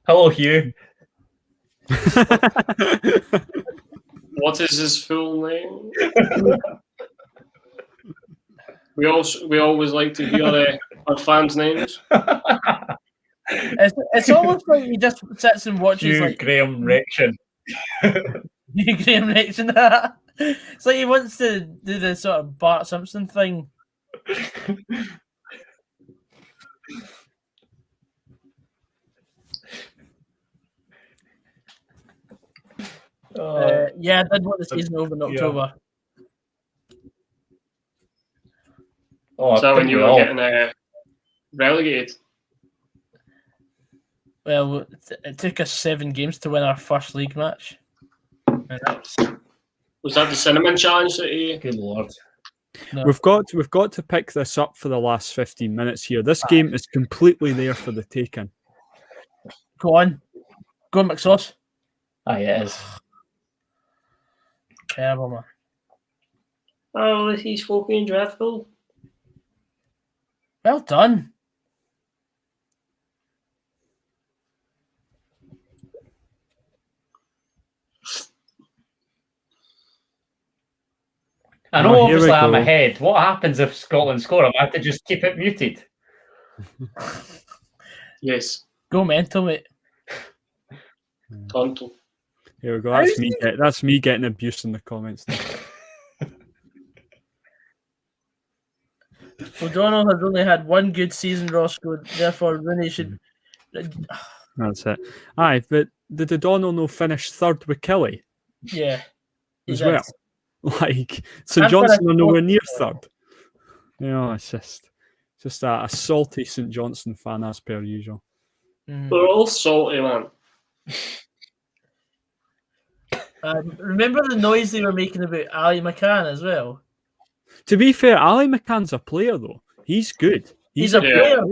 Hello, Hugh. What is his full name? We always like to hear our fans' names. It's almost like he just sits and watches Hugh like Graham Rection. Hugh Graham reaction. It's like he wants to do the sort of Bart Simpson thing. Yeah, I did want the season over in October. Oh, so when you were getting relegated? Well, it took us 7 games to win our first league match. Was that the cinnamon challenge that you... Good lord. No. We've got to pick this up for the last 15 minutes here. This game is completely there for the taking. Go on, McSauce. Aye, it is. Terrible, man. Oh, he's fucking dreadful. Well done. I know, obviously, I'm ahead. What happens if Scotland score? I have to just keep it muted. Yes. Go mental, mate. Tonto. Here we go. That's me getting abuse in the comments now. O'Donnell has only had 1 good season, Rossco. Therefore, Rooney should. That's it. Aye, but did O'Donnell no finish 3rd with Kelly? Yeah. As well. Like, St Johnson are nowhere near 3rd. You know, it's just a salty St Johnson fan as per usual. They're all salty, man. Remember the noise they were making about Ali McCann as well? To be fair, Ali McCann's a player, though. He's good. He's a player.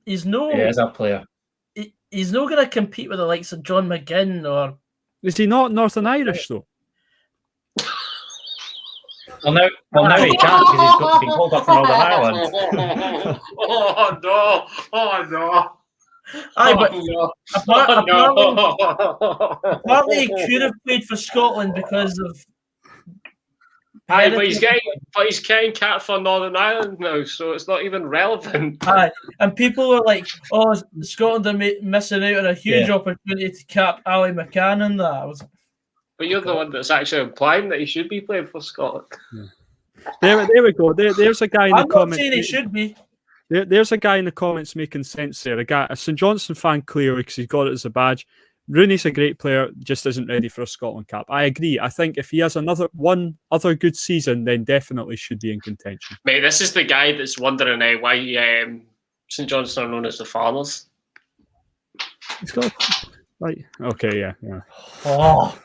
He's no... Yeah, he's a player. He's not going to compete with the likes of John McGinn or... Is he not Northern Irish, though? Well, now he can't because he's been called up from Northern Ireland. Oh, no. Aye, but no. apparently he could have played for Scotland because of. Aye, but he's getting capped for Northern Ireland now, so it's not even relevant. Aye, and people were like, "Oh, Scotland are missing out on a huge opportunity to cap Ali McCann and that." I was, But you're the one that's actually implying that he should be playing for Scotland. There we go. There's a guy in the I'm not comments. saying he should be. There's a guy in the comments making sense there. A St Johnstone fan clearly because he's got it as a badge. Rooney's a great player, just isn't ready for a Scotland cap. I agree. I think if he has one other good season, then definitely should be in contention. Mate, this is the guy that's wondering why St Johnstone are known as the Farmers. He's got right. Okay, yeah. Oh.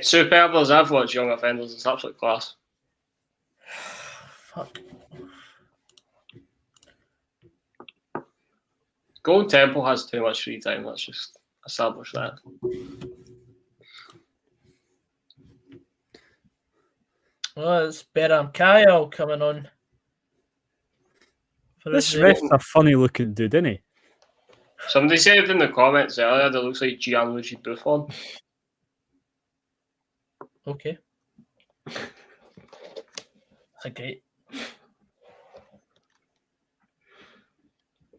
Superbers, I've watched Young Offenders. It's absolute class. Fuck. Golden Temple has too much free time. Let's just establish that. Oh, it's Beram Kyle coming on. This ref's a funny looking dude, isn't he? Somebody said in the comments earlier that looks like Gianluigi Buffon. Okay. Okay.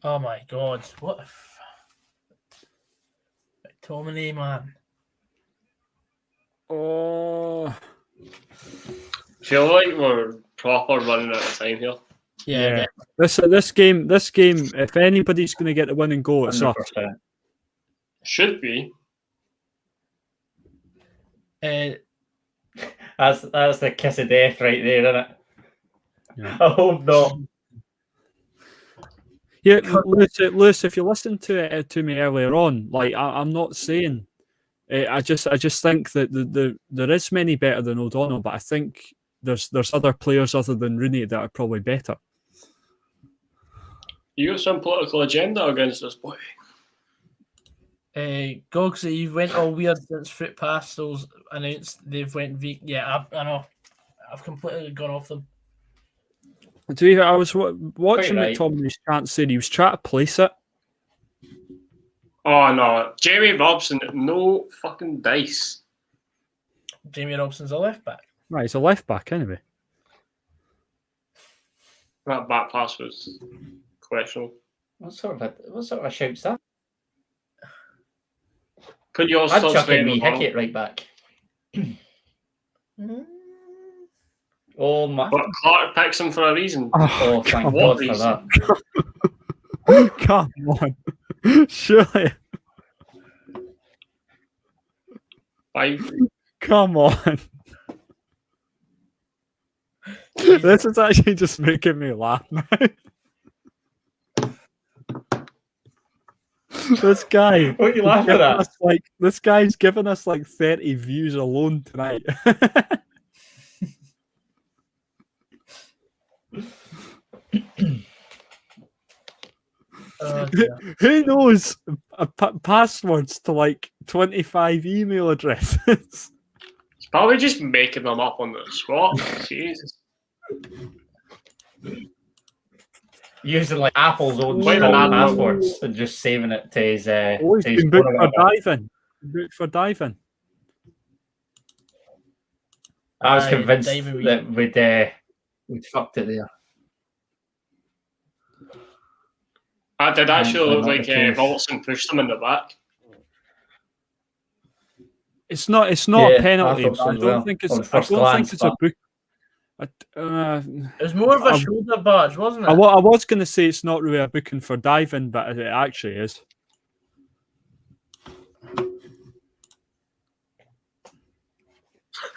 Oh my God! What? McTominay, man. Oh. Feel like we're proper running out of time here. Yeah. This game. If anybody's going to get the winning goal, it's us. 100%. Should be. That's the kiss of death right there, isn't it? Yeah. I hope not. Yeah, Lewis, if you listened to me earlier on, like I'm not saying, I just think that there is many better than O'Donnell, but I think there's other players other than Rooney that are probably better. You got some political agenda against this boy. Gogs, you've went all weird since Fruit Pastels announced they've went vegan. Yeah, I know. I've completely gone off them. I was watching McTominay's chance there. He was trying to place it. Oh no, Jamie Robson, no fucking dice. Jamie Robson's a left back. Right, he's a left back anyway. That back pass was questionable. What sort of a shout's that? Could you also I'd chuck in me Hickey right back. Oh my! But Clark picks him for a reason. Oh, thank God for that. Come on, surely. Come on. This is actually just making me laugh now. This guy. What are you laughing at? This guy's given us like 30 views alone tonight. Who knows passwords to like 25 email addresses? He's probably just making them up on the spot. Jesus. Using like Apple's own passwords and just saving it to his. He's been booked for diving. Booked for diving. I was convinced that we'd fucked it there. That did actually look like Robertson pushed him in the back. It's not a penalty. I don't think it's a book. It was more of a shoulder barge, wasn't it? I was going to say it's not really a booking for diving, but it actually is.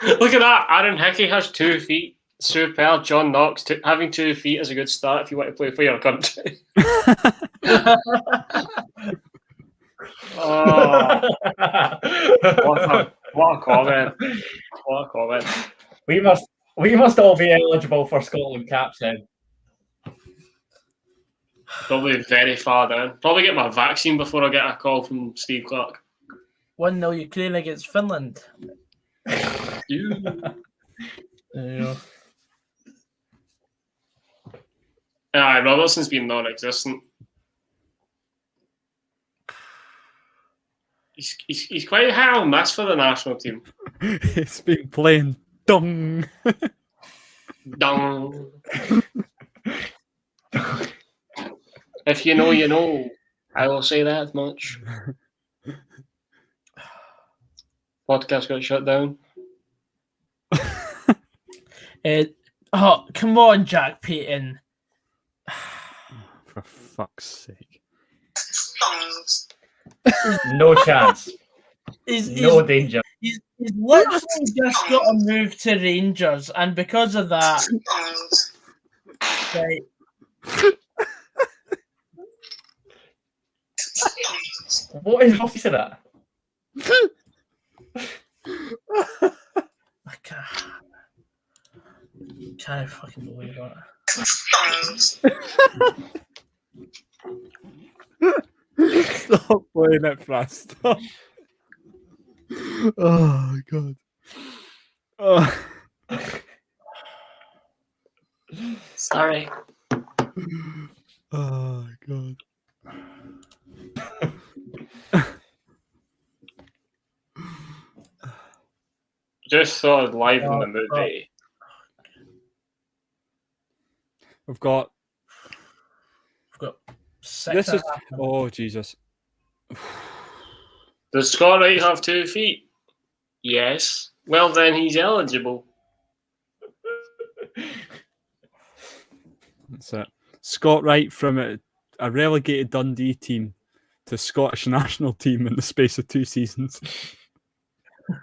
Look at that. Aaron Hickey has 2 feet. Super. John Knox having 2 feet is a good start if you want to play for your country. Oh, what a comment! What a comment! We must all be eligible for Scotland caps then. Probably very far down. Probably get my vaccine before I get a call from Steve Clark. 1-0 Ukraine against Finland. Yeah. Robertson's been non-existent. He's quite hit or miss for the national team. It's been playing dung. Dung. If you know, you know. I will say that much. Podcast got shut down. Oh, come on, Jack Payton. For fuck's sake. No chance. No He's danger. literally just got a move to Rangers, and because of that, right. What is wrong with that? I can't fucking believe that. Stop playing it, Frost. Stop. Oh, God. Oh. Sorry. Oh, God. Just saw it live in the movie. We've got 6. this is oh Jesus. Does Scott Wright have 2 feet? Yes. Well, then he's eligible. That's it. Scott Wright from a relegated Dundee team to Scottish national team in the space of 2 seasons.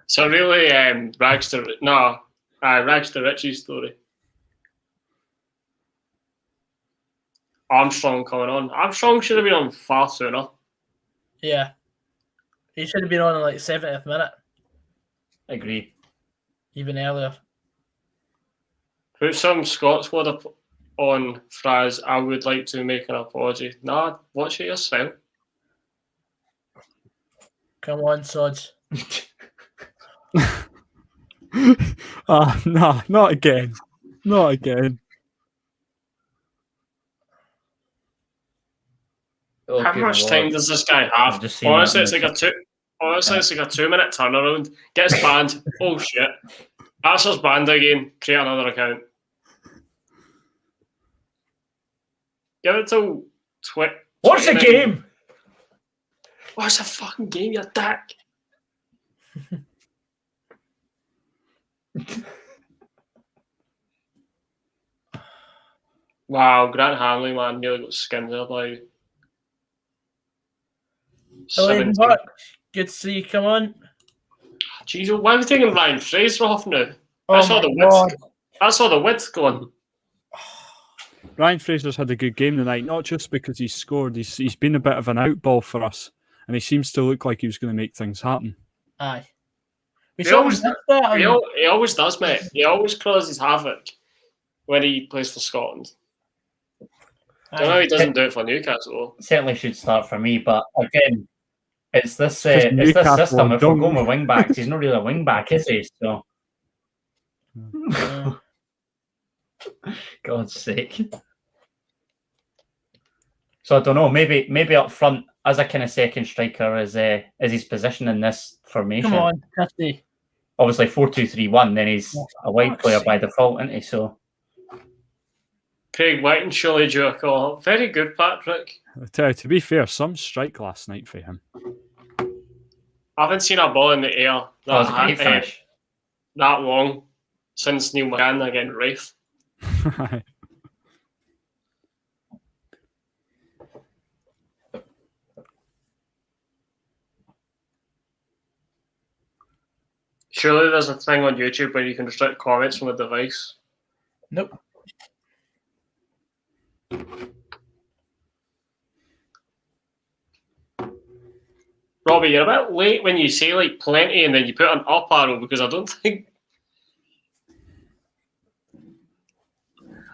So really, rags to riches story. Armstrong coming on. Armstrong should have been on far sooner. Yeah. He should have been on in like 70th minute. Agree. Even earlier. Put some Scots word up on Fraz. I would like to make an apology. Nah, watch it yourself. Come on, Sods. Nah, not again. Not again. Oh, How good much Lord. time does this guy have? I've just seen Honestly, that it's in like the it's like a 2-minute turnaround. Gets banned. Oh shit. That's us banned again. Create another account. Give it till Watch the game! Watch the fucking game, you dick. Wow, Grant Hanley, man, nearly got skinned there by Hello, 17. Buck. Good to see you. Come on. Jeez, why are we taking Ryan Fraser off now? Oh I saw my the God. width. I saw the width going. Ryan Fraser's had a good game tonight, not just because he's scored. He's been a bit of an outball for us, and he seems to look like he was going to make things happen. Aye. We He saw always- him that. He always does, mate. He always causes havoc when he plays for Scotland. I know he doesn't do it for Newcastle. Certainly should start for me, but again, it's this Because it's this Newcastle system. If we're don't- going with wing backs, he's not really a wing back, is he? So, God's sake. So I don't know. Maybe up front as a kind of second striker is his position in this formation. Come on, Kirsty. Obviously 4-2-3-1. Then he's a wide fuck's player sake. by default, isn't he? So Craig Whiten surely drew a call. Very good, Patrick. To be fair, some strike last night for him. I haven't seen a ball in the air that was a great finish. that long since Neil McGann against Rafe. Surely there's a thing on YouTube where you can restrict comments from a device. Nope. Robbie, you're a bit late when you say like plenty and then you put an up arrow because I don't think,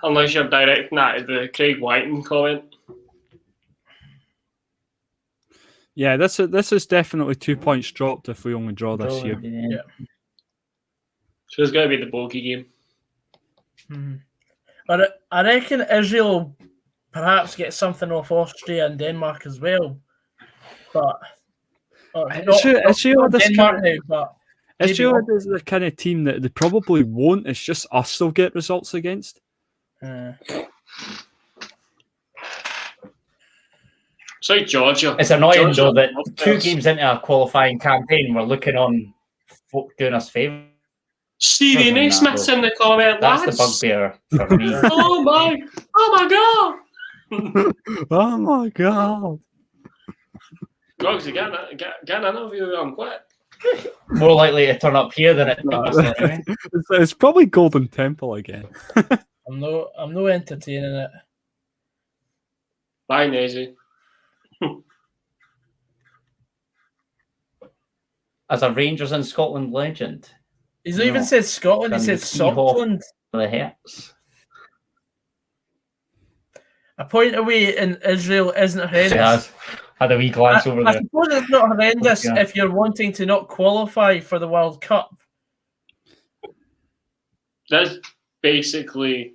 unless you're directing that to the Craig Whiten comment. Yeah, this is definitely 2 points dropped if we only draw this year. Yeah. So it's going to be the bogey game. Mm-hmm. But I reckon Israel perhaps get something off Austria and Denmark as well. But Denmark now, but Israel is the kind of team that they probably won't. It's just us they'll get results against. It's like Georgia. It's annoying Georgia, though that 2 games into a qualifying campaign, we're looking on folk doing us favours. Stevie Naismith's in the comment, That's lads. the bugbear for me. Oh my god! Oh my god! Goggs, get an interview with him quick. More likely to turn up here than it does anyway. It's probably Golden Temple again. I'm no entertaining it. Bye, Nazy. As a Rangers in Scotland legend. He's not even said Scotland, he said Scotland. The Hertz. A point away in Israel isn't horrendous. Yes. Had a wee glance over I there. suppose it's not horrendous if you're wanting to not qualify for the World Cup. That's basically...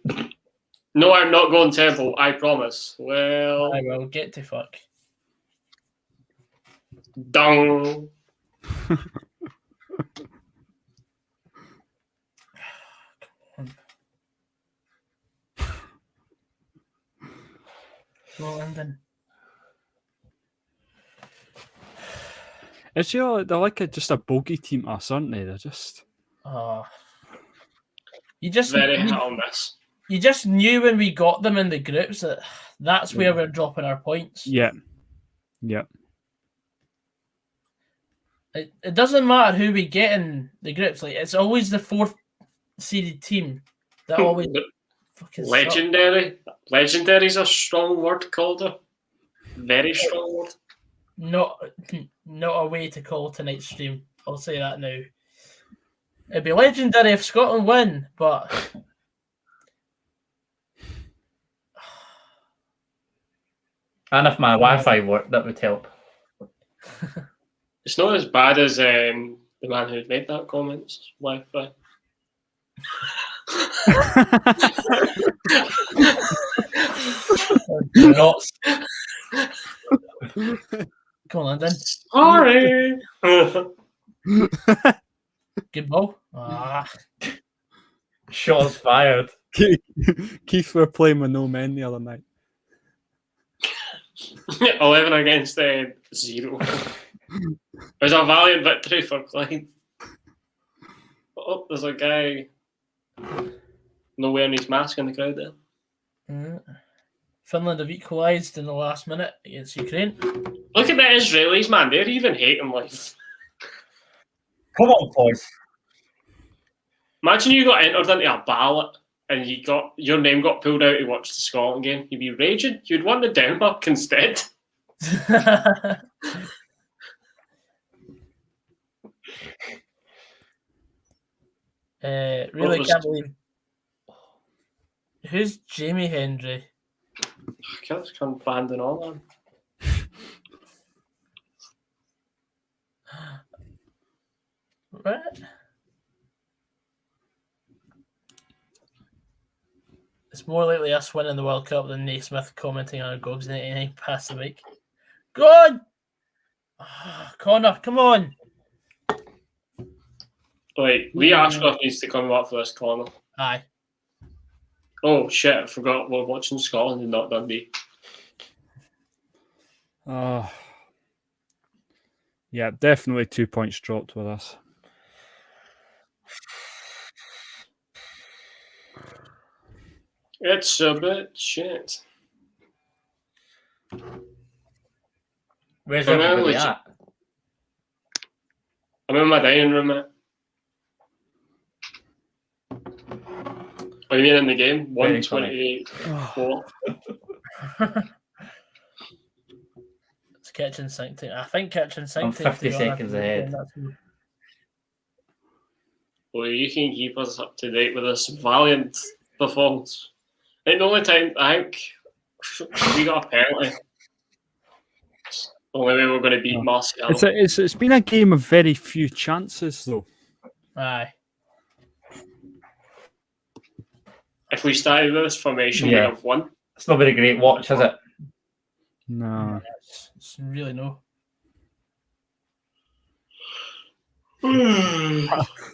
No, I'm not going Temple, I promise. Well... I will get to fuck. Dong. Go on, London. Israel, they're like just a bogey team to us, aren't they? They're just... You just Very hit on this. You just knew when we got them in the groups that that's where we're dropping our points. Yeah. It doesn't matter who we get in the groups. Like, it's always the 4th seeded team that always fucking legendary. Suck. Legendary is a strong word, Calder. Very strong word. Not a way to call tonight's stream. I'll say that now. It'd be legendary if Scotland win, but and if my Wi-Fi worked, that would help. It's not as bad as the man who made that comment's Wi-Fi. not. Come on, London. Sorry. Good ball. Shots fired. Keith were playing with no men the other night. 11 against 0. It was a valiant victory for Clyde. Oh, there's a guy not wearing his mask in the crowd there. Finland have equalised in the last minute against Ukraine. Look at the Israelis, man. They're even hating life. Come on, boys. Imagine you got entered into a ballot and your name got pulled out to watch the Scotland game. You'd be raging. You'd want the Denmark instead. Really can't believe. Who's Jamie Hendry? I can't come banding on. What? It's more likely us winning the World Cup than Naismith commenting on our Goggs and anything past the week. Go on! Connor, come on! Wait, Lee Ashcroft needs to come up for this corner. Aye. Oh shit, I forgot we're watching Scotland and not Dundee. Yeah, definitely 2 points dropped with us. It's a bit shit. Where's everybody at? I'm in my dining room, mate. What do you mean in the game? 1:28. It's kitchen sink team. I think kitchen sink I'm team. 50 seconds ahead. Well, you can keep us up to date with this valiant performance. I think the only time I think we got a penalty. The only way we're going to beat Marseille. It's been a game of very few chances, though. Aye. If we started with this formation, we'd have won. It's not been a great watch, has it? No. It's really no.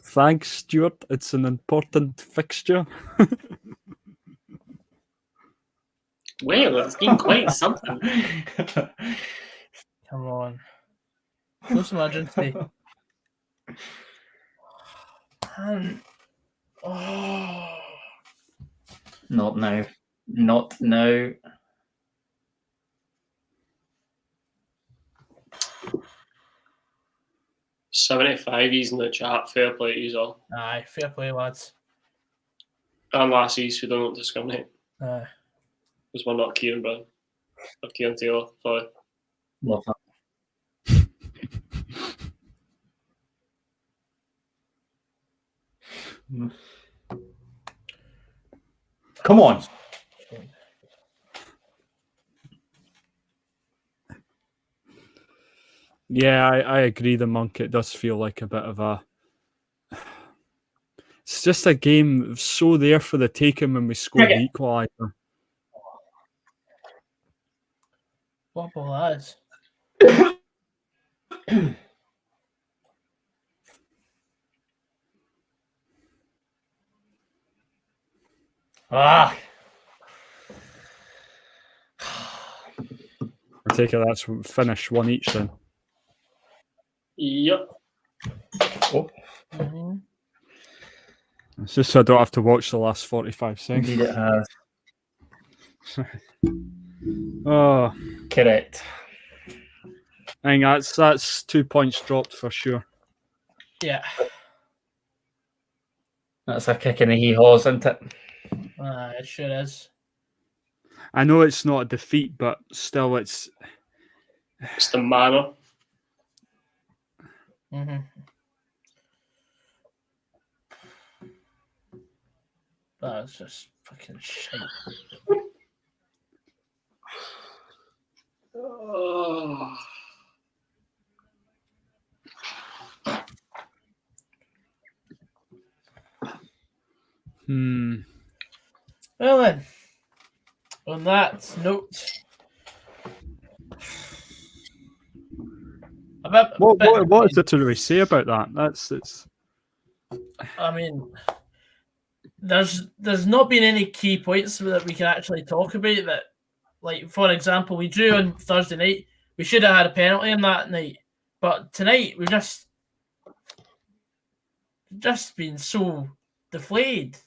Thanks, Stuart. It's an important fixture. Well, it's been quite something. Come on. Show some urgency. Man. Oh. Not now. Not now. $75 in the chat. Fair play to you all. Aye, fair play, lads. And lassies who don't discriminate. Aye. Because we're not Kieran Brown. Or Kieran Taylor. Sorry. Love that. Come on. Yeah, I agree. The Monk, it does feel like a bit of a. It's just a game so there for the taking when we scored the equaliser. What ball that is? Ah. I take it that's finished 1 each then. Yep. Oh. Mm-hmm. It's just so I don't have to watch the last 45 seconds. Indeed it has. Oh, Correct. I think that's 2 points dropped for sure. Yeah. That's a kick in the hee-haws, isn't it? It sure is. I know it's not a defeat, but still it's the manner. Mm-hmm. That's just fucking shit. Oh. Well then, on that note, what is there to really say about that? It's. I mean, there's not been any key points that we can actually talk about. That, like, for example, we drew on Thursday night. We should have had a penalty on that night, but tonight we've just been so deflated.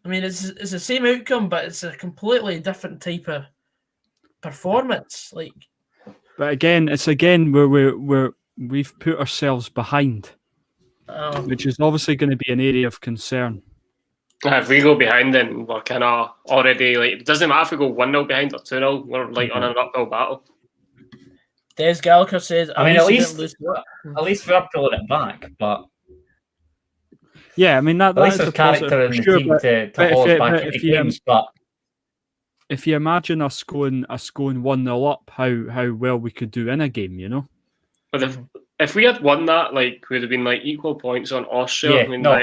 I mean, it's the same outcome, but it's a completely different type of performance. Like, but again, it's where we've put ourselves behind, which is obviously going to be an area of concern. If we go behind, then we're kind of already like. It doesn't matter if we go 1-0 behind or 2-0. We're like on an uphill battle. Des Gallagher says, I mean, at least we're pulling it back, but. Yeah, I mean that. At least there's character in the team to hold us back into games. But if you imagine us going 1-0 up, how well we could do in a game, you know. But if we had won that, like, we'd have been like equal points on Austria. Yeah, I mean, no,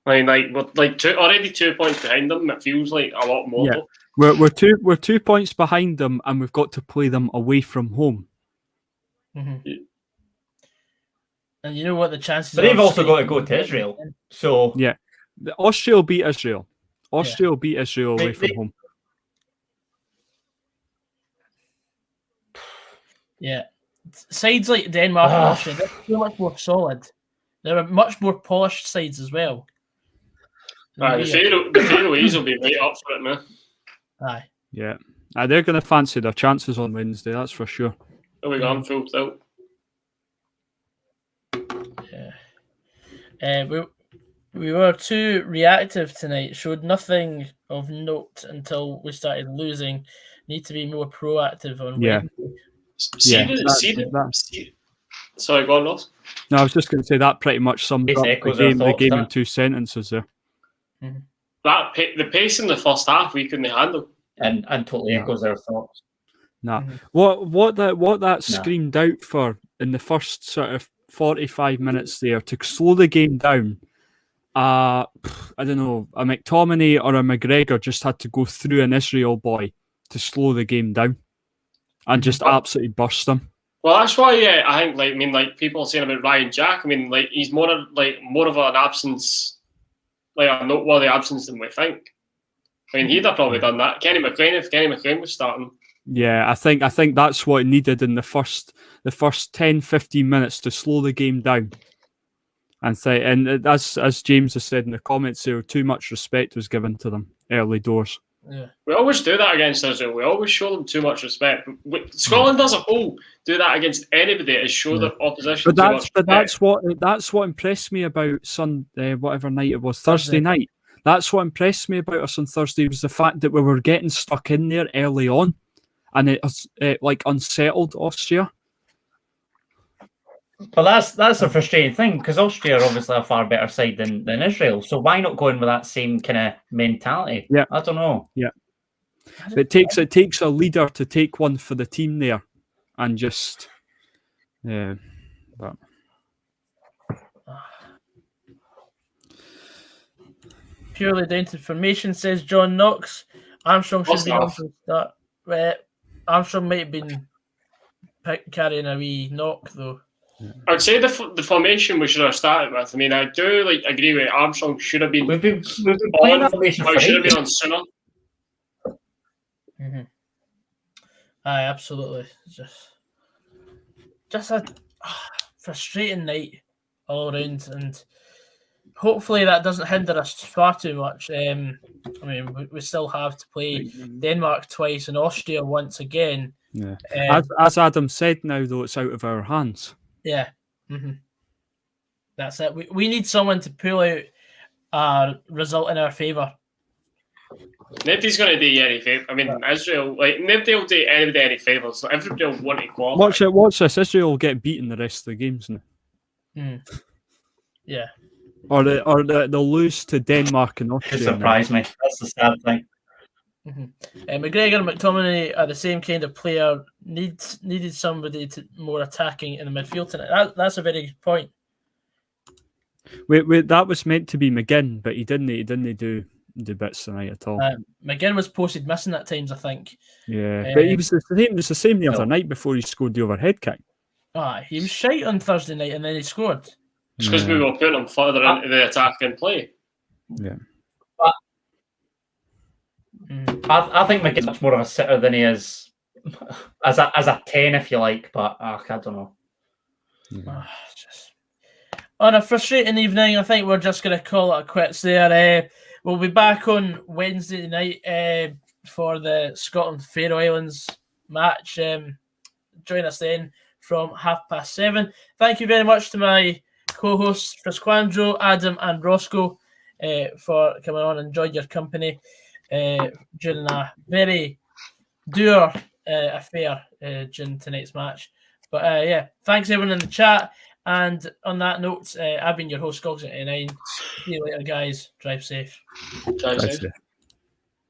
we're already 2 points behind them. It feels like a lot more. Yeah, we're 2 points behind them, and we've got to play them away from home. Mm-hmm. Yeah. And you know what the chances are? But they've also got to go to Israel. So yeah, Austria will beat Israel. Austria will beat Israel away from home. Yeah, sides like Denmark and Austria, they're so much more solid. They're much more polished sides as well. The Faroese will be right up for it now. Aye. Yeah. They're going to fancy their chances on Wednesday, that's for sure. Are we gone full tilt? Yeah. We were too reactive tonight. Showed nothing of note until we started losing. Need to be more proactive on Wednesday. Sorry, go on, Ross. No, I was just going to say that pretty much sums up the game in 2 sentences there. Mm-hmm. The pace in the first half we couldn't handle, and totally echoes our thoughts. Nah, what that screamed out for in the first sort of 45 minutes there to slow the game down. I don't know, a McTominay or a McGregor just had to go through an Israel boy to slow the game down and just absolutely burst them. Well, that's why I think like people are saying about Ryan Jack. I mean, like he's more of an absence, like a noteworthy absence than we think. I mean, he'd have probably done that. Kenny McLean, if Kenny McLean was starting. Yeah, I think that's what it needed in the first 10, 15 minutes to slow the game down. And say, and as James has said in the comments, there too much respect was given to them early doors. Yeah. We always do that against Israel. We always show them too much respect. Scotland as a whole do that against anybody, is show the opposition too much respect. That's what impressed me about whatever night it was, Thursday night. That's what impressed me about us on Thursday was the fact that we were getting stuck in there early on, and it like unsettled Austria. Well, that's a frustrating thing because Austria are obviously a far better side than Israel. So why not go in with that same kind of mentality? Yeah, I don't know. Yeah, it takes a leader to take one for the team there, and just but. Purely down to formation, says John Knox. Armstrong should be on from the start. Armstrong might have been carrying a wee knock though. I would say the formation we should have started with. I mean, I do agree with Armstrong should have been. We've been playing that formation. Or should have been on sooner. Mm-hmm. Aye, absolutely. Just a frustrating night all around, and hopefully that doesn't hinder us far too much. I mean, we still have to play Denmark twice and Austria once again. Yeah. As Adam said, now though it's out of our hands. Yeah, that's it. We need someone to pull out a result in our favour. Nobody's going to do you any favour. I mean, Israel, nobody will do anybody any favours. Everybody will want to qualify. Watch this. Israel will get beaten the rest of the games now. Yeah. Or they'll lose to Denmark and Austria. It surprised me. That's the sad thing. McGregor and McTominay are the same kind of player. Needed somebody more attacking in the midfield tonight. That's a very good point. Wait, that was meant to be McGinn, but he didn't do bits tonight at all. McGinn was posted missing at times, I think. Yeah, but he was the same the other night before he scored the overhead kick. He was shite on Thursday night and then he scored. It's because we were putting him further into the attacking play. Yeah. I think McGinn's much more of a sitter than he is as a 10, if you like. But I don't know. On a frustrating evening, I think we're just going to call it quits there. We'll be back on Wednesday night for the Scotland-Faroe Islands match. Join us then from 7:30. Thank you very much to my co-hosts, Frisquandro, Adam and Rossco, for coming on and enjoyed your company during a very dour affair during tonight's match. But thanks everyone in the chat. And on that note, I've been your host, goggsysaan. See you later, guys. Drive safe. Drive safe.